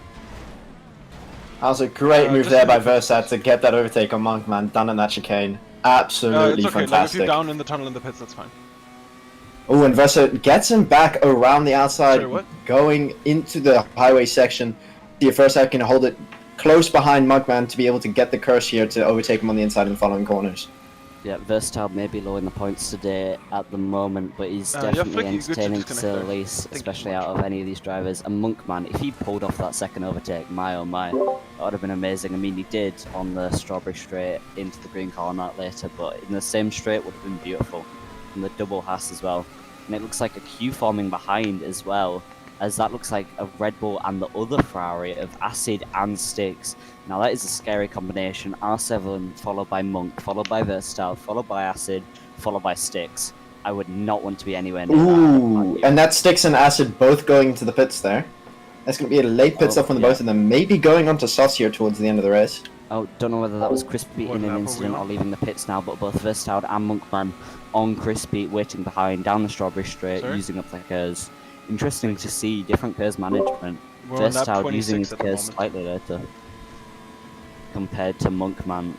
That was a great move there by Versat to get that overtake on Monkman done in that chicane. Absolutely it's okay. fantastic. Like, if you're down in the tunnel in the pits, that's fine. Oh, and Versat gets him back around the outside, going into the highway section. See if Versat can hold it close behind Monkman to be able to get the curse here to overtake him on the inside in the following corners. Yeah, Versatile may be low in the points today at the moment, but he's definitely entertaining to say the least, especially out of any of these drivers. And Monkman, if he pulled off that second overtake, my oh my, that would have been amazing. I mean, he did on the strawberry straight into the green corner later, but in the same straight would have been beautiful. And the double Haas as well. And it looks like a queue forming behind as well, as that looks like a Red Bull and the other Ferrari of Acid and Sticks. Now that is a scary combination. R7 followed by Monk, followed by Versatile, followed by Acid, followed by Sticks. I would not want to be anywhere near that. And that Sticks and Acid both going to the pits there. That's going to be a late pit stop from the both of them. Maybe going on to softs here towards the end of the race. Oh, don't know whether that was Crispy in an incident or leaving the pits now, but both Versatile and Monkman on Crispy waiting behind down the strawberry straight, using up their curves. Interesting to see different curves management We're on lap Verstoud using 26 his at the gears moment. slightly later compared to Monkman,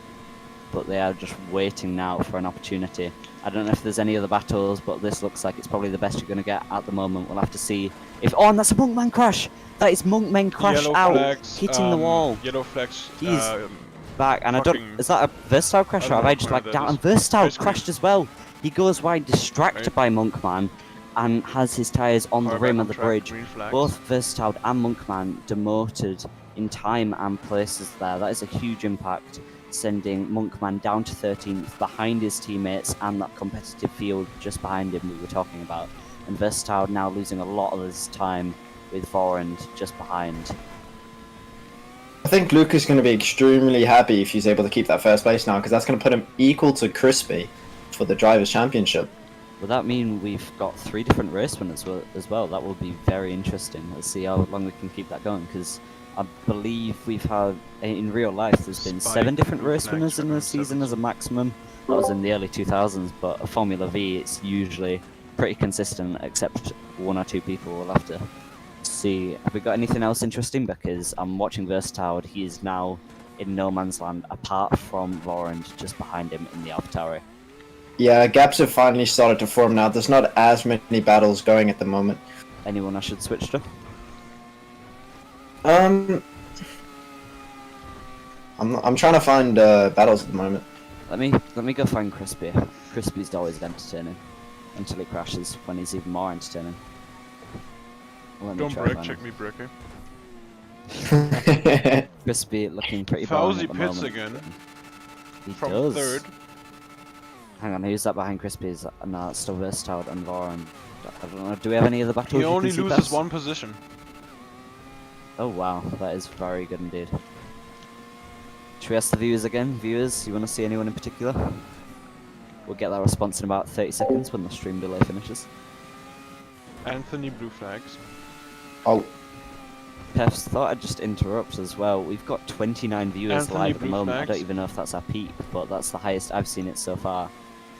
but they are just waiting now for an opportunity. I don't know if there's any other battles, but this looks like it's probably the best you're going to get at the moment. We'll have to see if... Oh, and that's a Monkman crash! That is Monkman crash Yellow out, flags, hitting the wall. Yellow flags. He's back, and I don't... Is that a Verstoud crash, or have I just lagged out? And Verstoud crashed as well. He goes wide, distracted by Monkman, and has his tyres on the rim of the bridge. Both Verstoud and Monkman demoted in time and places there. That is a huge impact, sending Monkman down to 13th behind his teammates and that competitive field just behind him we were talking about. And Verstoud now losing a lot of his time with Vorend just behind. I think Luke is going to be extremely happy if he's able to keep that first place now, because that's going to put him equal to Crispy for the Drivers' Championship. Will that mean we've got 3 different race winners as well? That will be very interesting. Let's see how long we can keep that going, because I believe we've had, in real life, there's been 7 different race winners in the season as a maximum. That was in the early 2000s, but a Formula V, it's usually pretty consistent, except 1 or 2 people. We'll have to see. Have we got anything else interesting? Because I'm watching Verstoud. He is now in no man's land, apart from Vorend just behind him in the AlphaTauri. Yeah, gaps have finally started to form now. There's not as many battles going at the moment. Anyone I should switch to? I'm trying to find battles at the moment. Let me go find Crispy. Crispy's always entertaining until he crashes, when he's even more entertaining. Don't break, check me breaker. Crispy looking pretty boring Fowzey at the pits moment. again. He From does. 3rd. Hang on, who's that behind Crispy? No, it's still Verstoud and Vorend. I don't know. Do we have any other battles? He only loses 1 position. Oh wow, that is very good indeed. Should we ask the viewers again? Viewers, you want to see anyone in particular? We'll get that response in about 30 seconds when the stream delay finishes. Anthony blue flags. Oh, Peffz, thought I'd just interrupt as well. We've got 29 viewers Anthony live at the blue moment. I flags. don't even know if that's our peak, but that's the highest I've seen it so far,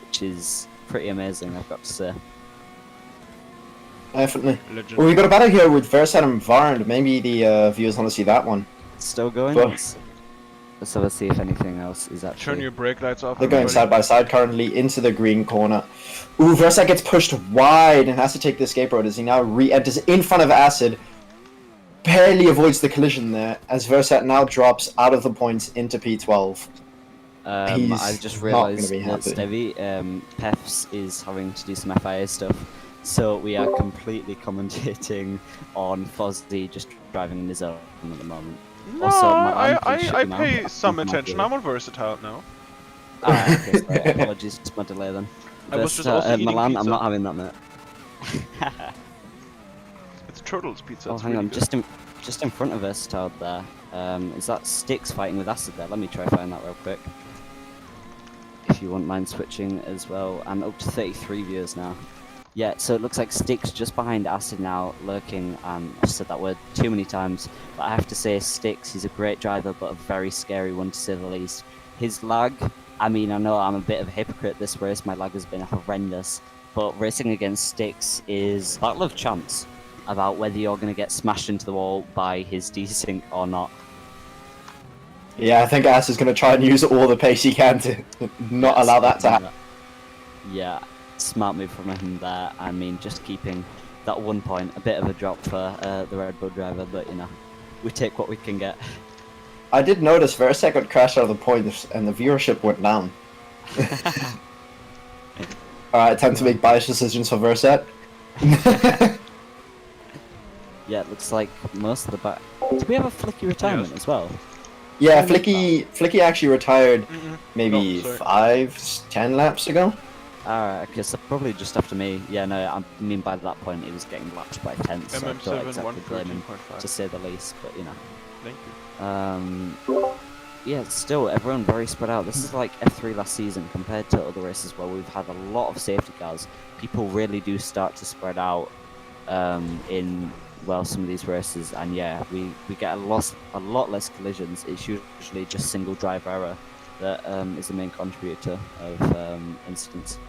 which is pretty amazing, I've got to say. definitely. Legend. Well, we got a battle here with Verstoud and Varnd. Maybe the viewers want to see that one. Still going? Well- So let's see if anything else is actually... Turn your brake lights off. They're going everybody. side by side currently into the green corner. Ooh, Verstoud gets pushed wide and has to take the escape road as he now re-enters in front of Acid. Barely avoids the collision there as Verstoud now drops out of the points into P12. He's I just not gonna realised be that happy. Stevie, Peffz is having to do some FIA stuff, so we are completely commentating on Fowzey just driving in his own at the moment. No, Also, Milan, please shut I your mouth. pay some Mouth attention. really. I'm on versatile now. Alright, okay, sorry, apologies for my delay then. I was just also eating Milan, I'm pizza. not having that, mate. It's Turtles pizza. Oh, it's hang really on, good. just in front of Verstoud there. Is that Styx fighting with Acid there? Let me try find that real quick. If you wouldn't mind switching as well. And up to 33 viewers now. Yeah, so it looks like Styx just behind Acid now, lurking. I've said that word too many times, but I have to say Styx, he's a great driver, but a very scary one to say the least. His lag, I mean, I know I'm a bit of a hypocrite this race, my lag has been horrendous, but racing against Styx is battle of chance about whether you're going to get smashed into the wall by his desync or not. Yeah, I think Acid is going to try and use all the pace he can to not allow that to happen. Yeah, smart move from him there. I mean, just keeping that 1 point, a bit of a drop for the Red Bull driver, but you know, we take what we can get. I did notice Verstoud got crashed out of the points and the viewership went down. Alright, time to make biased decisions for Verstoud. Yeah, it looks like most of the back. Did we have a Flicky retirement Yes. as well? Yeah, Flicky actually retired maybe Oh, sorry. 5-10 laps ago. Alright, okay, so probably just after me. Yeah, no, I mean by that point he was getting lapped by 10th, so I don't MM7 exactly blame him, 113.5. to say the least, but you know. Thank you. Yeah, still, everyone very spread out. This is like F3 last season compared to other races where we've had a lot of safety cars. People really do start to spread out in, well, some of these races, and yeah, we get a lot less collisions. It's usually just single driver error that is the main contributor of incidents.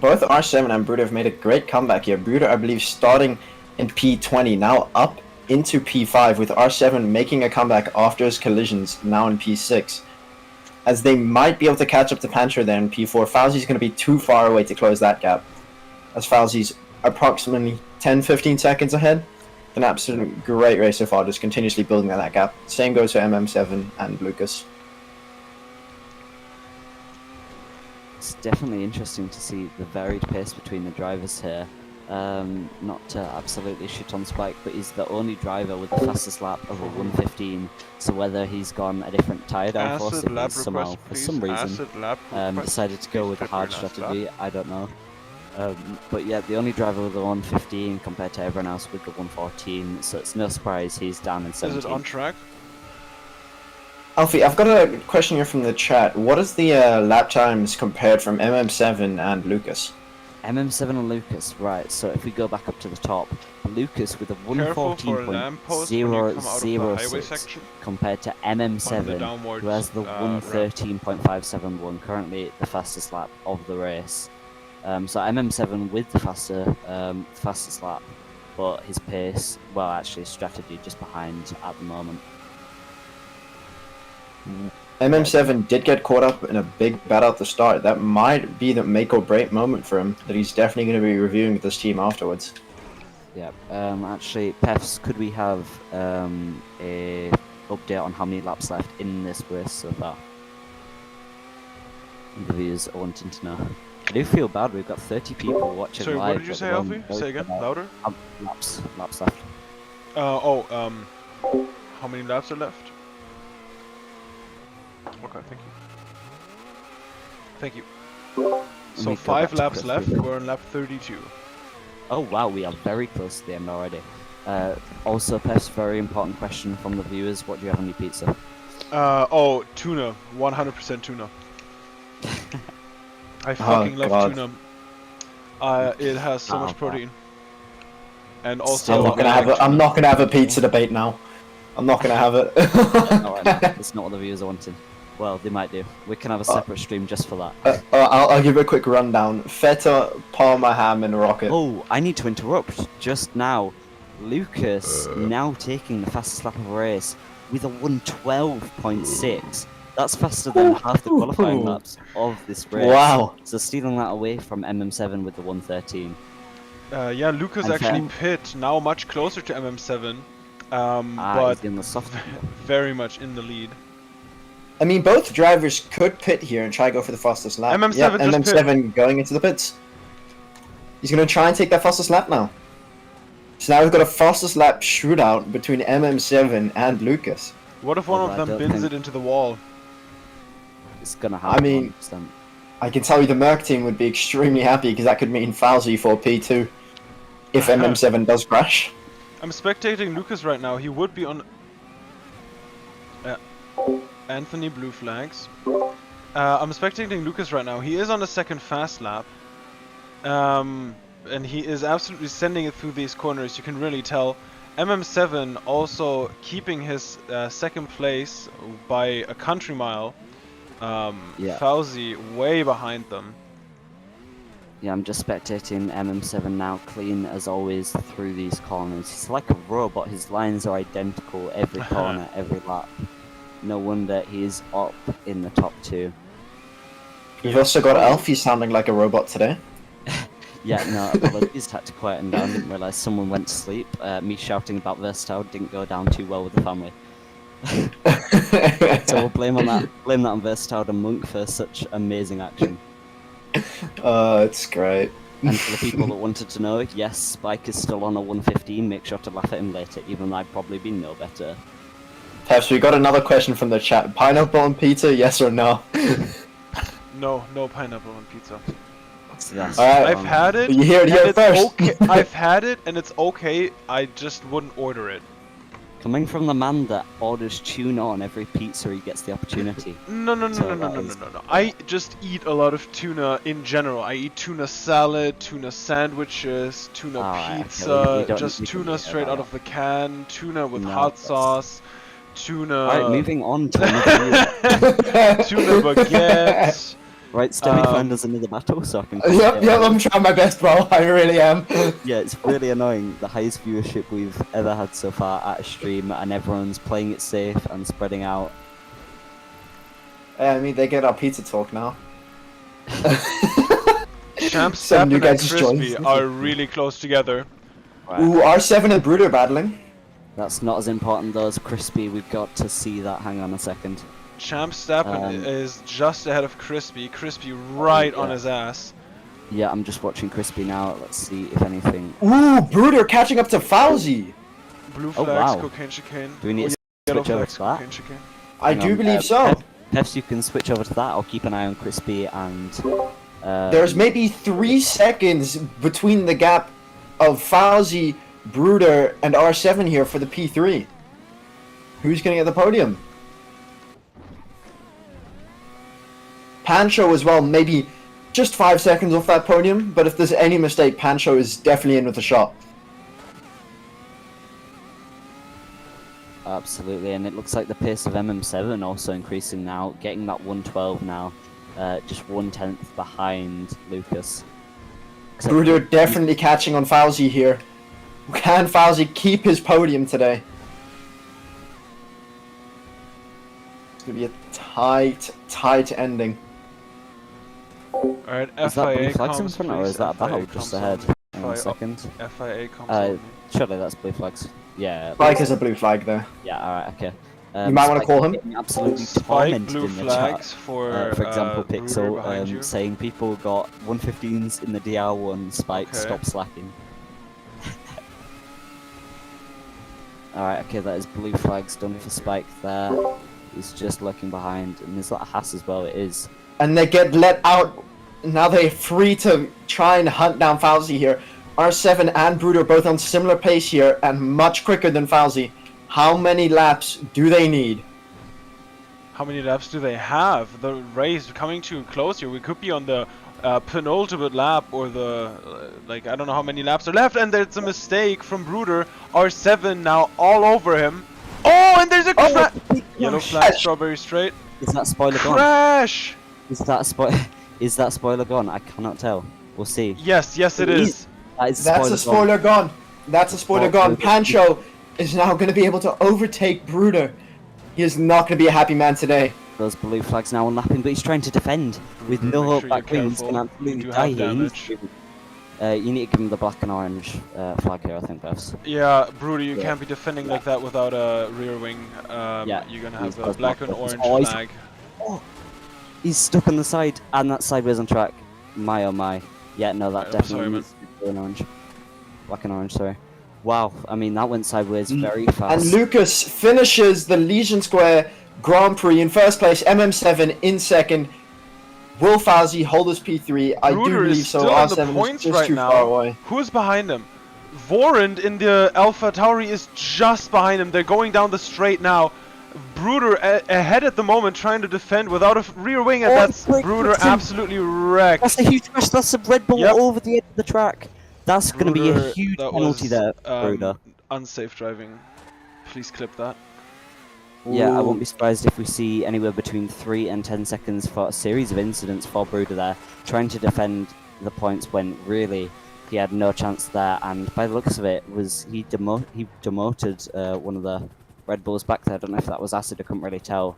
Both R7 and Bruder have made a great comeback here. Bruder, I believe, starting in P20, now up into P5 with R7 making a comeback after his collisions, now in P6. As they might be able to catch up to Panther there in P4, Fowzey's going to be too far away to close that gap. As Fowzey's approximately 10-15 seconds ahead. An absolute great race so far, just continuously building that gap. Same goes for MM7 and Lucas. It's definitely interesting to see the varied pace between the drivers here. Not to absolutely shit on Spike, but he's the only driver with the fastest lap of a 1:15. So whether he's gone a different tyre downforce, if he's somehow, for some reason, decided to go with the hard strategy, I don't know. But yeah, the only driver with the 1:15 compared to everyone else with the 1:14, so it's no surprise he's down in 17th. Is it on track? Alfie, I've got a question here from the chat. What is the lap times compared from MM7 and Lucas? MM7 and Lucas, right, so if we go back up to the top, Lucas with a 1:14.006 compared to MM7, who has the 1:13.571, currently the fastest lap of the race. So MM7 with the fastest lap, but his pace, well actually strategy just behind at the moment. MM7 did get caught up in a big battle at the start. That might be the make or break moment for him, that he's definitely going to be reviewing with his team afterwards. Yeah, actually, Peffz, could we have a update on how many laps left in this race so far? The viewers are wanting to know. I do feel bad, we've got 30 people watching Sorry, live. what did you say, Alfie? Say again, louder? Laps left. How many laps are left? Okay, thank you. So 5 laps left, we're on lap 32. Oh wow, we are very close to the end already. Also, Peffz, very important question from the viewers, what do you have on your pizza? Tuna. 100% tuna. I fucking love tuna. It has so much protein. And also, I'm not gonna have a pizza debate now. I'm not gonna have it. It's not what the viewers are wanting. Well, they might do. We can have a separate stream just for that. I'll give a quick rundown. Feta, Parma, ham, and rocket. Oh, I need to interrupt just now. Lucas now taking the fastest lap of a race with a 1:12.6. That's faster than half the qualifying laps of this race. Wow. So stealing that away from MM7 with the 1:13. Yeah, Lucas actually pit, now much closer to MM7. But in the soft very much in the lead. I mean, both drivers could pit here and try to go for the fastest lap. MM7 just MM7 going into the pits. He's going to try and take that fastest lap now. So now we've got a fastest lap shootout between MM7 and Lucas. What if one of them bins it into the wall? It's going to happen. I mean, 100%. I can tell you the Merc team would be extremely happy because that could mean Fowzey for P2 if MM7 does crash. I'm spectating Lucas right now. He would be on Anthony blue flags. I'm spectating Lucas right now. He is on the second fast lap. And he is absolutely sending it through these corners. You can really tell. MM7 also keeping his second place by a country mile. Fowzey way behind them. Yeah, I'm just spectating MM7 now, clean as always through these corners. He's like a robot, his lines are identical every corner, every lap. No wonder he's up in the top 2. You've also got Alfie sounding like a robot today. Yeah, no, apologies, had to quieten down, didn't realise someone went to sleep. Me shouting about Versatile didn't go down too well with the family. So we'll blame that on Versatile and Monk for such amazing action. It's great. And for the people that wanted to know, yes, Spike is still on a 1:15. Make sure to laugh at him later, even though I'd probably be no better. Peffz, we got another question from the chat. Pineapple on pizza, yes or no? No pineapple on pizza. Alright, I've had it. You hear it here first. Okay. I've had it and it's okay. I just wouldn't order it. Coming from the man that orders tuna on every pizza he gets the opportunity. No. I just eat a lot of tuna in general. I eat tuna salad, tuna sandwiches, tuna pizza, just tuna straight out of the can, tuna with hot sauce, tuna... Alright, moving on to tuna baguette. Right, Stevie, find us another battle so I can... Yep, I'm trying my best, bro. I really am. Yeah, it's really annoying. The highest viewership we've ever had so far at a stream, and everyone's playing it safe and spreading out. I mean, they get our pizza talk now. Champ, Some new Stappen, and guys just joined. Crispy are really close together. Right. Ooh, R7 and Brooder battling. That's not as important though as Crispy. We've got to see that. Hang on a second. Champ Stappen is just ahead of Crispy. Crispy right on his ass. Yeah, I'm just watching Crispy now. Let's see if anything. Ooh, Brooder catching up to Fowzey. Blue Oh, flags, wow. cocaine chicane. Do we need to Yellow switch over flags, to that? cocaine chicane. I Hang do on, believe so. Peffz, you can switch over to that. I'll keep an eye on Crispy and... There's maybe 3 seconds between the gap of Fowzey, Brooder, and R7 here for the P3. Who's gonna get the podium? Pancho as well, maybe just 5 seconds off that podium, but if there's any mistake, Pancho is definitely in with a shot. Absolutely, and it looks like the pace of MM7 also increasing now, getting that 112 now, just 1/10 behind Lucas. Except Brooder definitely catching on Fowzey here. Can Fowzey keep his podium today? It's gonna be a tight ending. Alright, Is that blue FIA flags in comms, front, or please. is that a battle FIA just comms ahead? on me. Hang on a second. FIA comms on me. Surely that's blue flags. Yeah. Spike has a blue flag there. Yeah, alright, okay. You might wanna Spike call is him? getting absolutely Spike tormented blue in the flags chat. for example, Brooder behind you. Pixel saying people got 115s in the DR1. Spike, Okay. stop slacking. Alright, okay, that is blue flags done for Spike there. He's just lurking behind, and there's that a Haas as well, it is. And they get let out. Now they're free to try and hunt down Fowzey here. R7 and Brooder both on similar pace here and much quicker than Fowzey. How many laps do they need? How many laps do they have? The race coming to a close here. We could be on the penultimate lap or the, like, I don't know how many laps are left. And there's a mistake from Brooder. R7 now all over him. Oh, and there's a crash! Yellow flag, strawberry straight. Is that spoiler gone? Crash! Is that spoiler gone? I cannot tell. We'll see. Yes, yes it is. That is That's a spoiler gone. That's a spoiler gone. Pancho is now going to be able to overtake Brooder. He is not going to be a happy man today. Those blue flags now unlapping, but he's trying to defend with Make no sure back you're wing. He's going to careful. absolutely You do die have here. damage. You need to give him the black and orange flag here, I think, Peffz. Yeah, Brooder, you Yeah. can't be defending like that without a rear wing. Yeah, You're gonna he's have a does black not and focus. orange Oh, he's- flag. He's stuck on the side, and that's sideways on track. My oh my. Yeah, no, that I'm definitely sorry, needs to be blue and orange. Black and orange, sorry. Wow, I mean, that went sideways very fast. And Lucas finishes the Legion Square Grand Prix in first place. MM7 in second. Will Fowzey hold his P3? I do Brooder believe is so. still on the R7 is points just right too now. far away. Who's behind him? Vorand in the Alpha Tauri is just behind him. They're going down the straight now. Brooder ahead at the moment, trying to defend without a rear wing, and Oh, that's quick, Brooder quick, absolutely wrecked. That's a huge crash. That's a Red Bull Yep. over the edge of the track. That's going to be a Brooder, huge that penalty was, there, Brooder. Unsafe driving. Please clip that. Yeah, I Ooh. won't be surprised if we see anywhere between 3 and 10 seconds for a series of incidents for Brooder there, trying to defend the points when really he had no chance there. And by the looks of it, he demoted one of the Red Bulls back there. I don't know if that was acid, I couldn't really tell.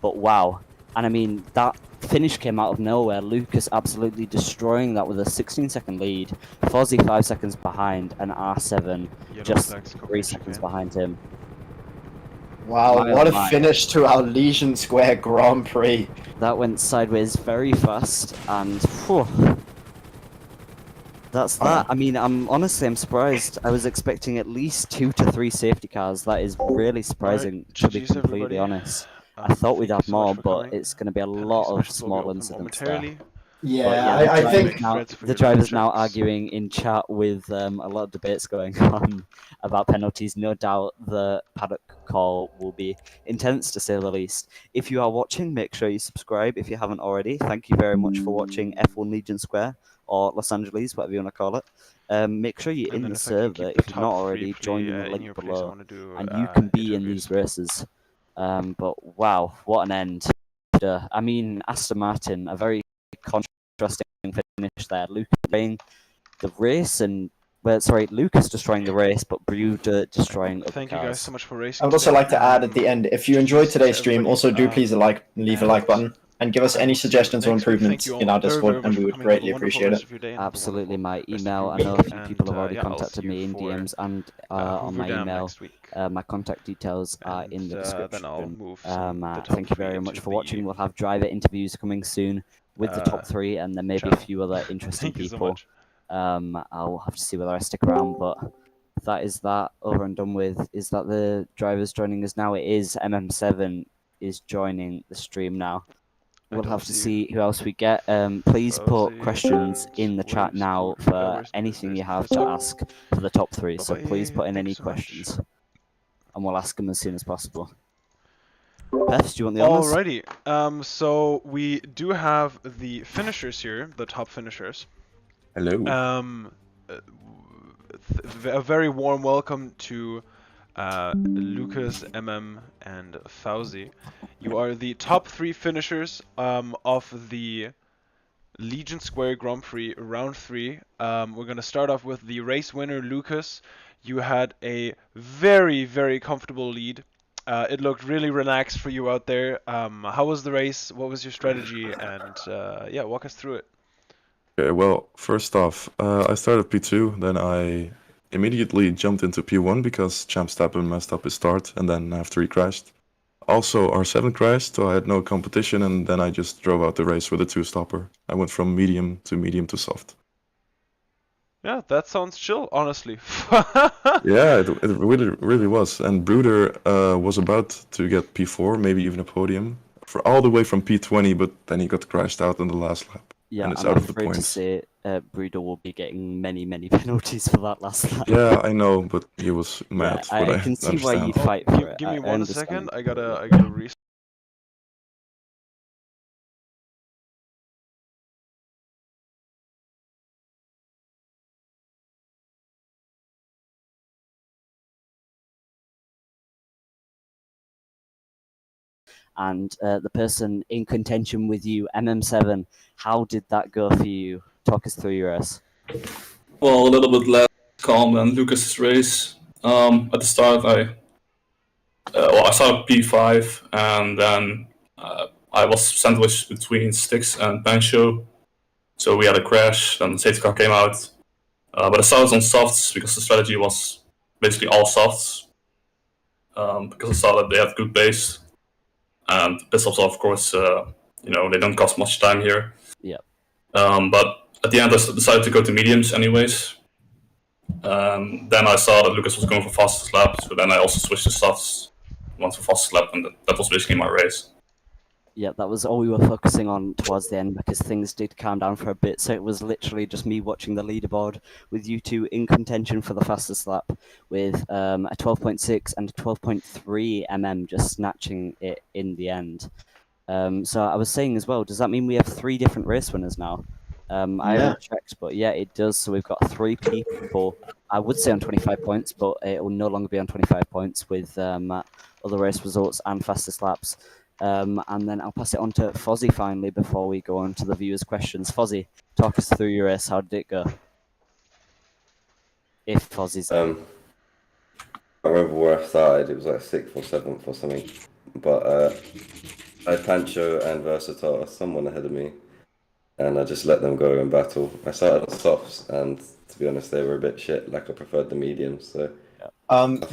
But wow. And I mean, that finish came out of nowhere. Lucas absolutely destroying that with a 16-second lead. Fowzey 5 seconds behind, and R7 Yellow just flags, 3 cocaine seconds chicane. behind him. Wow, My, what oh a my. finish to our Legion Square Grand Prix. That went sideways very fast, and whew, that's that. I mean, I'm surprised. I was expecting at least 2 to 3 safety cars. That is really surprising, to be GGs completely everybody. honest. I thought we'd Thank have you so much more, for but coming. it's going to be a Penalty lot of sessions will be small open incidents there. momentarily. Yeah, yeah, I the think now, Threats for the your driver's now checks. arguing in chat with a lot of debates going on about penalties. No doubt the paddock call will be intense, to say the least. If you are watching, make sure you subscribe if you haven't already. Thank you very much for watching F1 Legion Square, or Los Angeles, whatever you want to call it. Make sure you're And in then the if I can keep server the if you're top not 3 already. Join in the in link your place, I below, wanna do, and you can be in interviews. these races. But wow, what an end. I mean, Aston Martin, a very contrasting finish there. Lucas destroying the race and Lucas destroying the race, but Bruder destroying other Thank cars. you guys so much for racing. I would also today. like to add at the end, if you enjoyed today's stream, Everybody, also do please leave a like button and give us any suggestions or improvements in our Discord, and we would greatly appreciate it. Absolutely, my email. I week, know a few and, people have already yeah, I'll contacted see you me in for, DMs and on Hoover my Dam email. next week. My contact details are And, in the description. then I'll move the top Thank you three very much into for the- watching. We'll have driver interviews coming soon with the top 3, and there may be a channel. few other interesting Thank you so people. much. I'll have to see whether I stick around, but that is that over and done with. Is that the drivers joining us now? It is. MM7 is joining the stream now. We'll have to see who else we get. Please put Fowzey questions in the chat Waves now Group. for Where's anything you the have first to one? ask for the top 3. So please put in Thank any you so much. questions, and we'll ask them as soon as possible. Peffz, do you want the honors? Alrighty. So we do have the finishers here, the top finishers. Hello. A very warm welcome to Lucas, MM, and Fowzey. You are the top 3 finishers of the Legion Square Grand Prix Round 3. We're gonna start off with the race winner, Lucas. You had a very, very comfortable lead. It looked really relaxed for you out there. How was the race? What was your strategy? And yeah, walk us through it. Okay, well, first off, I started P2, then I immediately jumped into P1 because Champ Stappen messed up his start, and then after he crashed. Also, R7 crashed, so I had no competition, and then I just drove out the race with a 2-stopper. I went from medium to soft. Yeah, that sounds chill, honestly. Yeah, it really was. And Bruder was about to get P4, maybe even a podium, for all the way from P20, but then he got crashed out in the last lap. Yeah, and it's I'm out of the afraid to points. say Bruder will be getting many penalties for that last lap. Yeah, I know, but he was mad. Yeah, but I can see why understand. you'd fight for it. Give me I 1 understand. second. I gotta reset. And the person in contention with you, MM7, how did that go for you? Talk us through your race. Well, a little bit less calm than Lucas's race. At the start, I started P5, and then I was sandwiched between Styx and Pancho. So we had a crash, then the safety car came out. But I started on softs because the strategy was basically all softs. Because I saw that they had good base. And pistols, of course, they don't cost much time here. Yeah. But at the end, I decided to go to mediums anyways. Then I saw that Lucas was going for fastest lap, so then I also switched to softs, went for fastest lap, and that was basically my race. Yeah, that was all we were focusing on towards the end because things did calm down for a bit. So it was literally just me watching the leaderboard with you two in contention for the fastest lap with a 12.6 and a 12.3 just snatching it in the end. So I was saying as well, does that mean we have 3 different race winners now? I haven't checked, but yeah, it does. So we've got 3 people, I would say on 25 points, but it will no longer be on 25 points with other race results and fastest laps. And then I'll pass it on to Fowzey finally before we go on to the viewers' questions. Fowzey, talk us through your race. How did it go? If Fowzey's there. I remember where I started. It was like 6th or 7th or something. But I had Pancho and Versatile, someone ahead of me, and I just let them go in battle. I started on softs, and to be honest, they were a bit shit. Like I preferred the mediums. So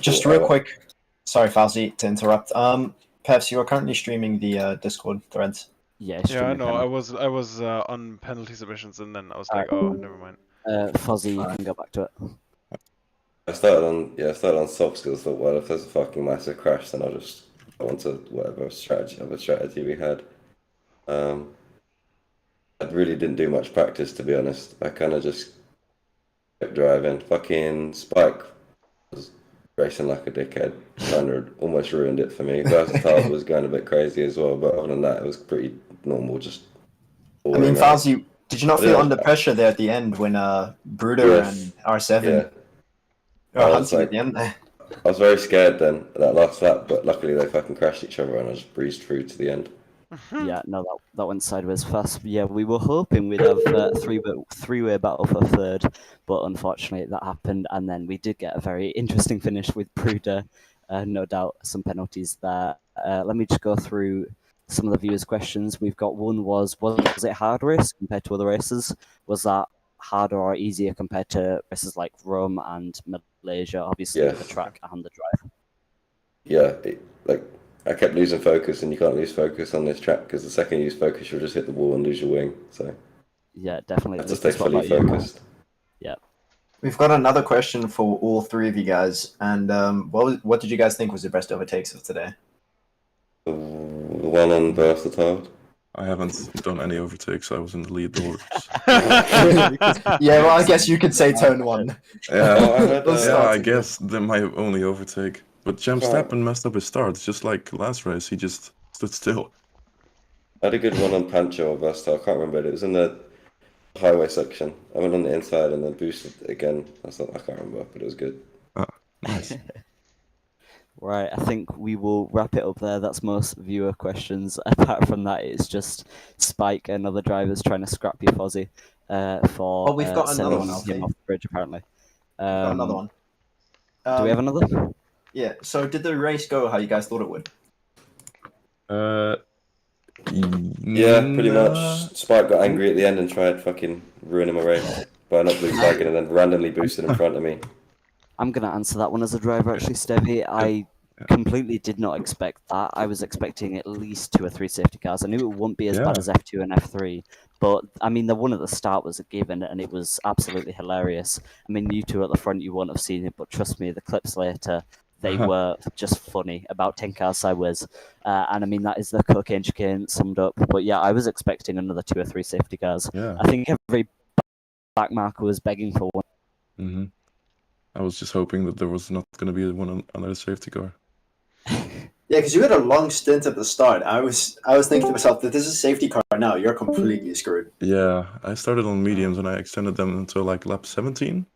Just real quick, sorry, Fowzey, to interrupt. Peffz, you are currently streaming the Discord threads. Yeah, I know. I was on penalty submissions, and then I was like, oh, never mind. Fowzey, you can go back to it. I started on softs because I thought, well, if there's a fucking massive crash, then I'll just go on to whatever strategy we had. I really didn't do much practice, to be honest. I kind of just kept driving. Fucking Spike was racing like a dickhead. Kind of almost ruined it for me. Versatile was going a bit crazy as well, but other than that, it was pretty normal. Just. I mean, Fowzey, did you not feel under pressure there at the end when Bruder and R7 were hunting at the end there? I was very scared then, that last lap, but luckily they fucking crashed each other and I just breezed through to the end. Yeah, no, that went sideways fast. Yeah, we were hoping we'd have three-way battle for third, but unfortunately that happened, and then we did get a very interesting finish with Bruder. No doubt some penalties there. Let me just go through some of the viewers' questions. We've got one was it hard race compared to other races? Was that harder or easier compared to races like Rome and Malaysia? Obviously, Yes. the track and the drive. Yeah, like I kept losing focus, and you can't lose focus on this track because the second you lose focus, you'll just hit the wall and lose your wing. So Yeah, definitely. I have to stay Lucas, what fully about you? focused. Yeah. We've got another question for all three of you guys. And what did you guys think was your best overtakes of today? The one on Birth the Child. I haven't done any overtakes. I was in the lead the whole race. Yeah, well, I guess you could say turn one. Yeah, Oh, I heard, yeah, I guess they're my only overtake. But Jam Right. Stappen messed up his start, just like last race. He just stood still. I had a good one on Pancho or Versatile, I can't remember it. It was in the highway section. I went on the inside and then boosted again. I can't remember, but it was good. Nice. Right, I think we will wrap it up there. That's most viewer questions. Apart from that, it's just Spike and other drivers trying to scrap you, Fowzey, for Oh, we've got another sending one, him Alfie. off the bridge, apparently. Got another one. Do we have another? Yeah, so did the race go how you guys thought it would? Yeah, pretty much. Spike got angry at the end and tried fucking ruining my race by not blue flagging and then randomly boosted in front of me. I'm going to answer that one as a driver, actually, Stevie. I completely did not expect that. I was expecting at least 2 or 3 safety cars. I knew it wouldn't be as bad as F2 and F3, but I mean, the one at the start was a given, and it was absolutely hilarious. I mean, you two at the front, you won't have seen it, but trust me, the clips later, they were just funny, about 10 cars sideways. And I mean, that is the cocaine chicane summed up. But yeah, I was expecting another 2 or 3 safety cars. Yeah. I think every back marker was begging for one. Mm-hmm. I was just hoping that there was not going to be another safety car. Yeah, because you had a long stint at the start. I was thinking to myself that this is a safety car now. You're completely screwed. Yeah, I started on mediums and I extended them until like lap 17.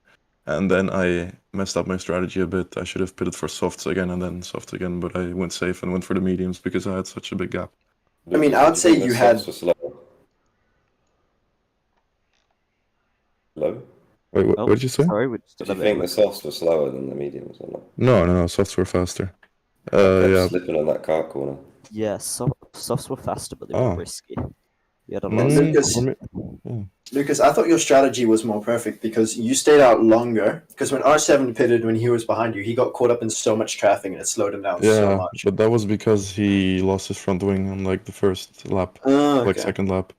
And then I messed up my strategy a bit. I should have pitted for softs again and then soft again, but I went safe and went for the mediums because I had such a big gap. I mean, I would say you had... Hello? Wait, what did you say? Sorry, Did you think the softs were slower than the mediums or not? No, softs were faster. Yeah. Slipping on that car corner. Yeah, softs were faster, but they were risky. We had a lot Lucas, I thought your strategy was more perfect because you stayed out longer. Because when R7 pitted when he was behind you, he got caught up in so much traffic and it slowed him down so much. But that was because he lost his front wing on like the first lap, like second lap.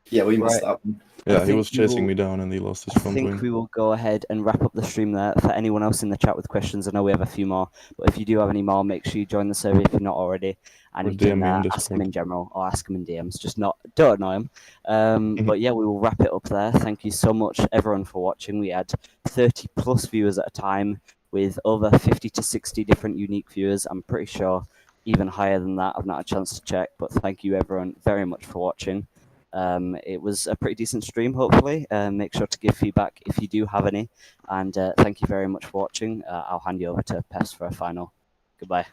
Yeah, we missed that one. Yeah, he was chasing me down and he lost his front wing. I think we will go ahead and wrap up the stream there. For anyone else in the chat with questions, I know we have a few more, but if you do have any more, make sure you join the survey if you're not already. And Or you can DM me in ask them in general or ask them in DMs. Just don't annoy them. But yeah, we will wrap it up there. Thank you so much, everyone, for watching. We had 30 plus viewers at a time with over 50 to 60 different unique viewers. I'm pretty sure even higher than that. I've not had a chance to check, but thank you, everyone, very much for watching. It was a pretty decent stream, hopefully. Make sure to give feedback if you do have any. And thank you very much for watching. I'll hand you over to Peffz for a final. Goodbye.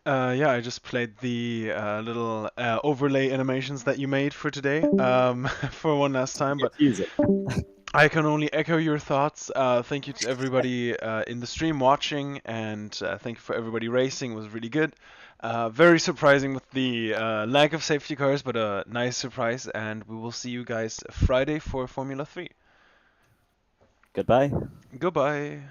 Yeah, I just played the little overlay animations that you made for today for one last time, but I can only echo your thoughts. Thank you to everybody in the stream watching, and thank you for everybody racing. It was really good. Very surprising with the lack of safety cars, but a nice surprise, and we will see you guys Friday for Formula 3. Goodbye. Goodbye.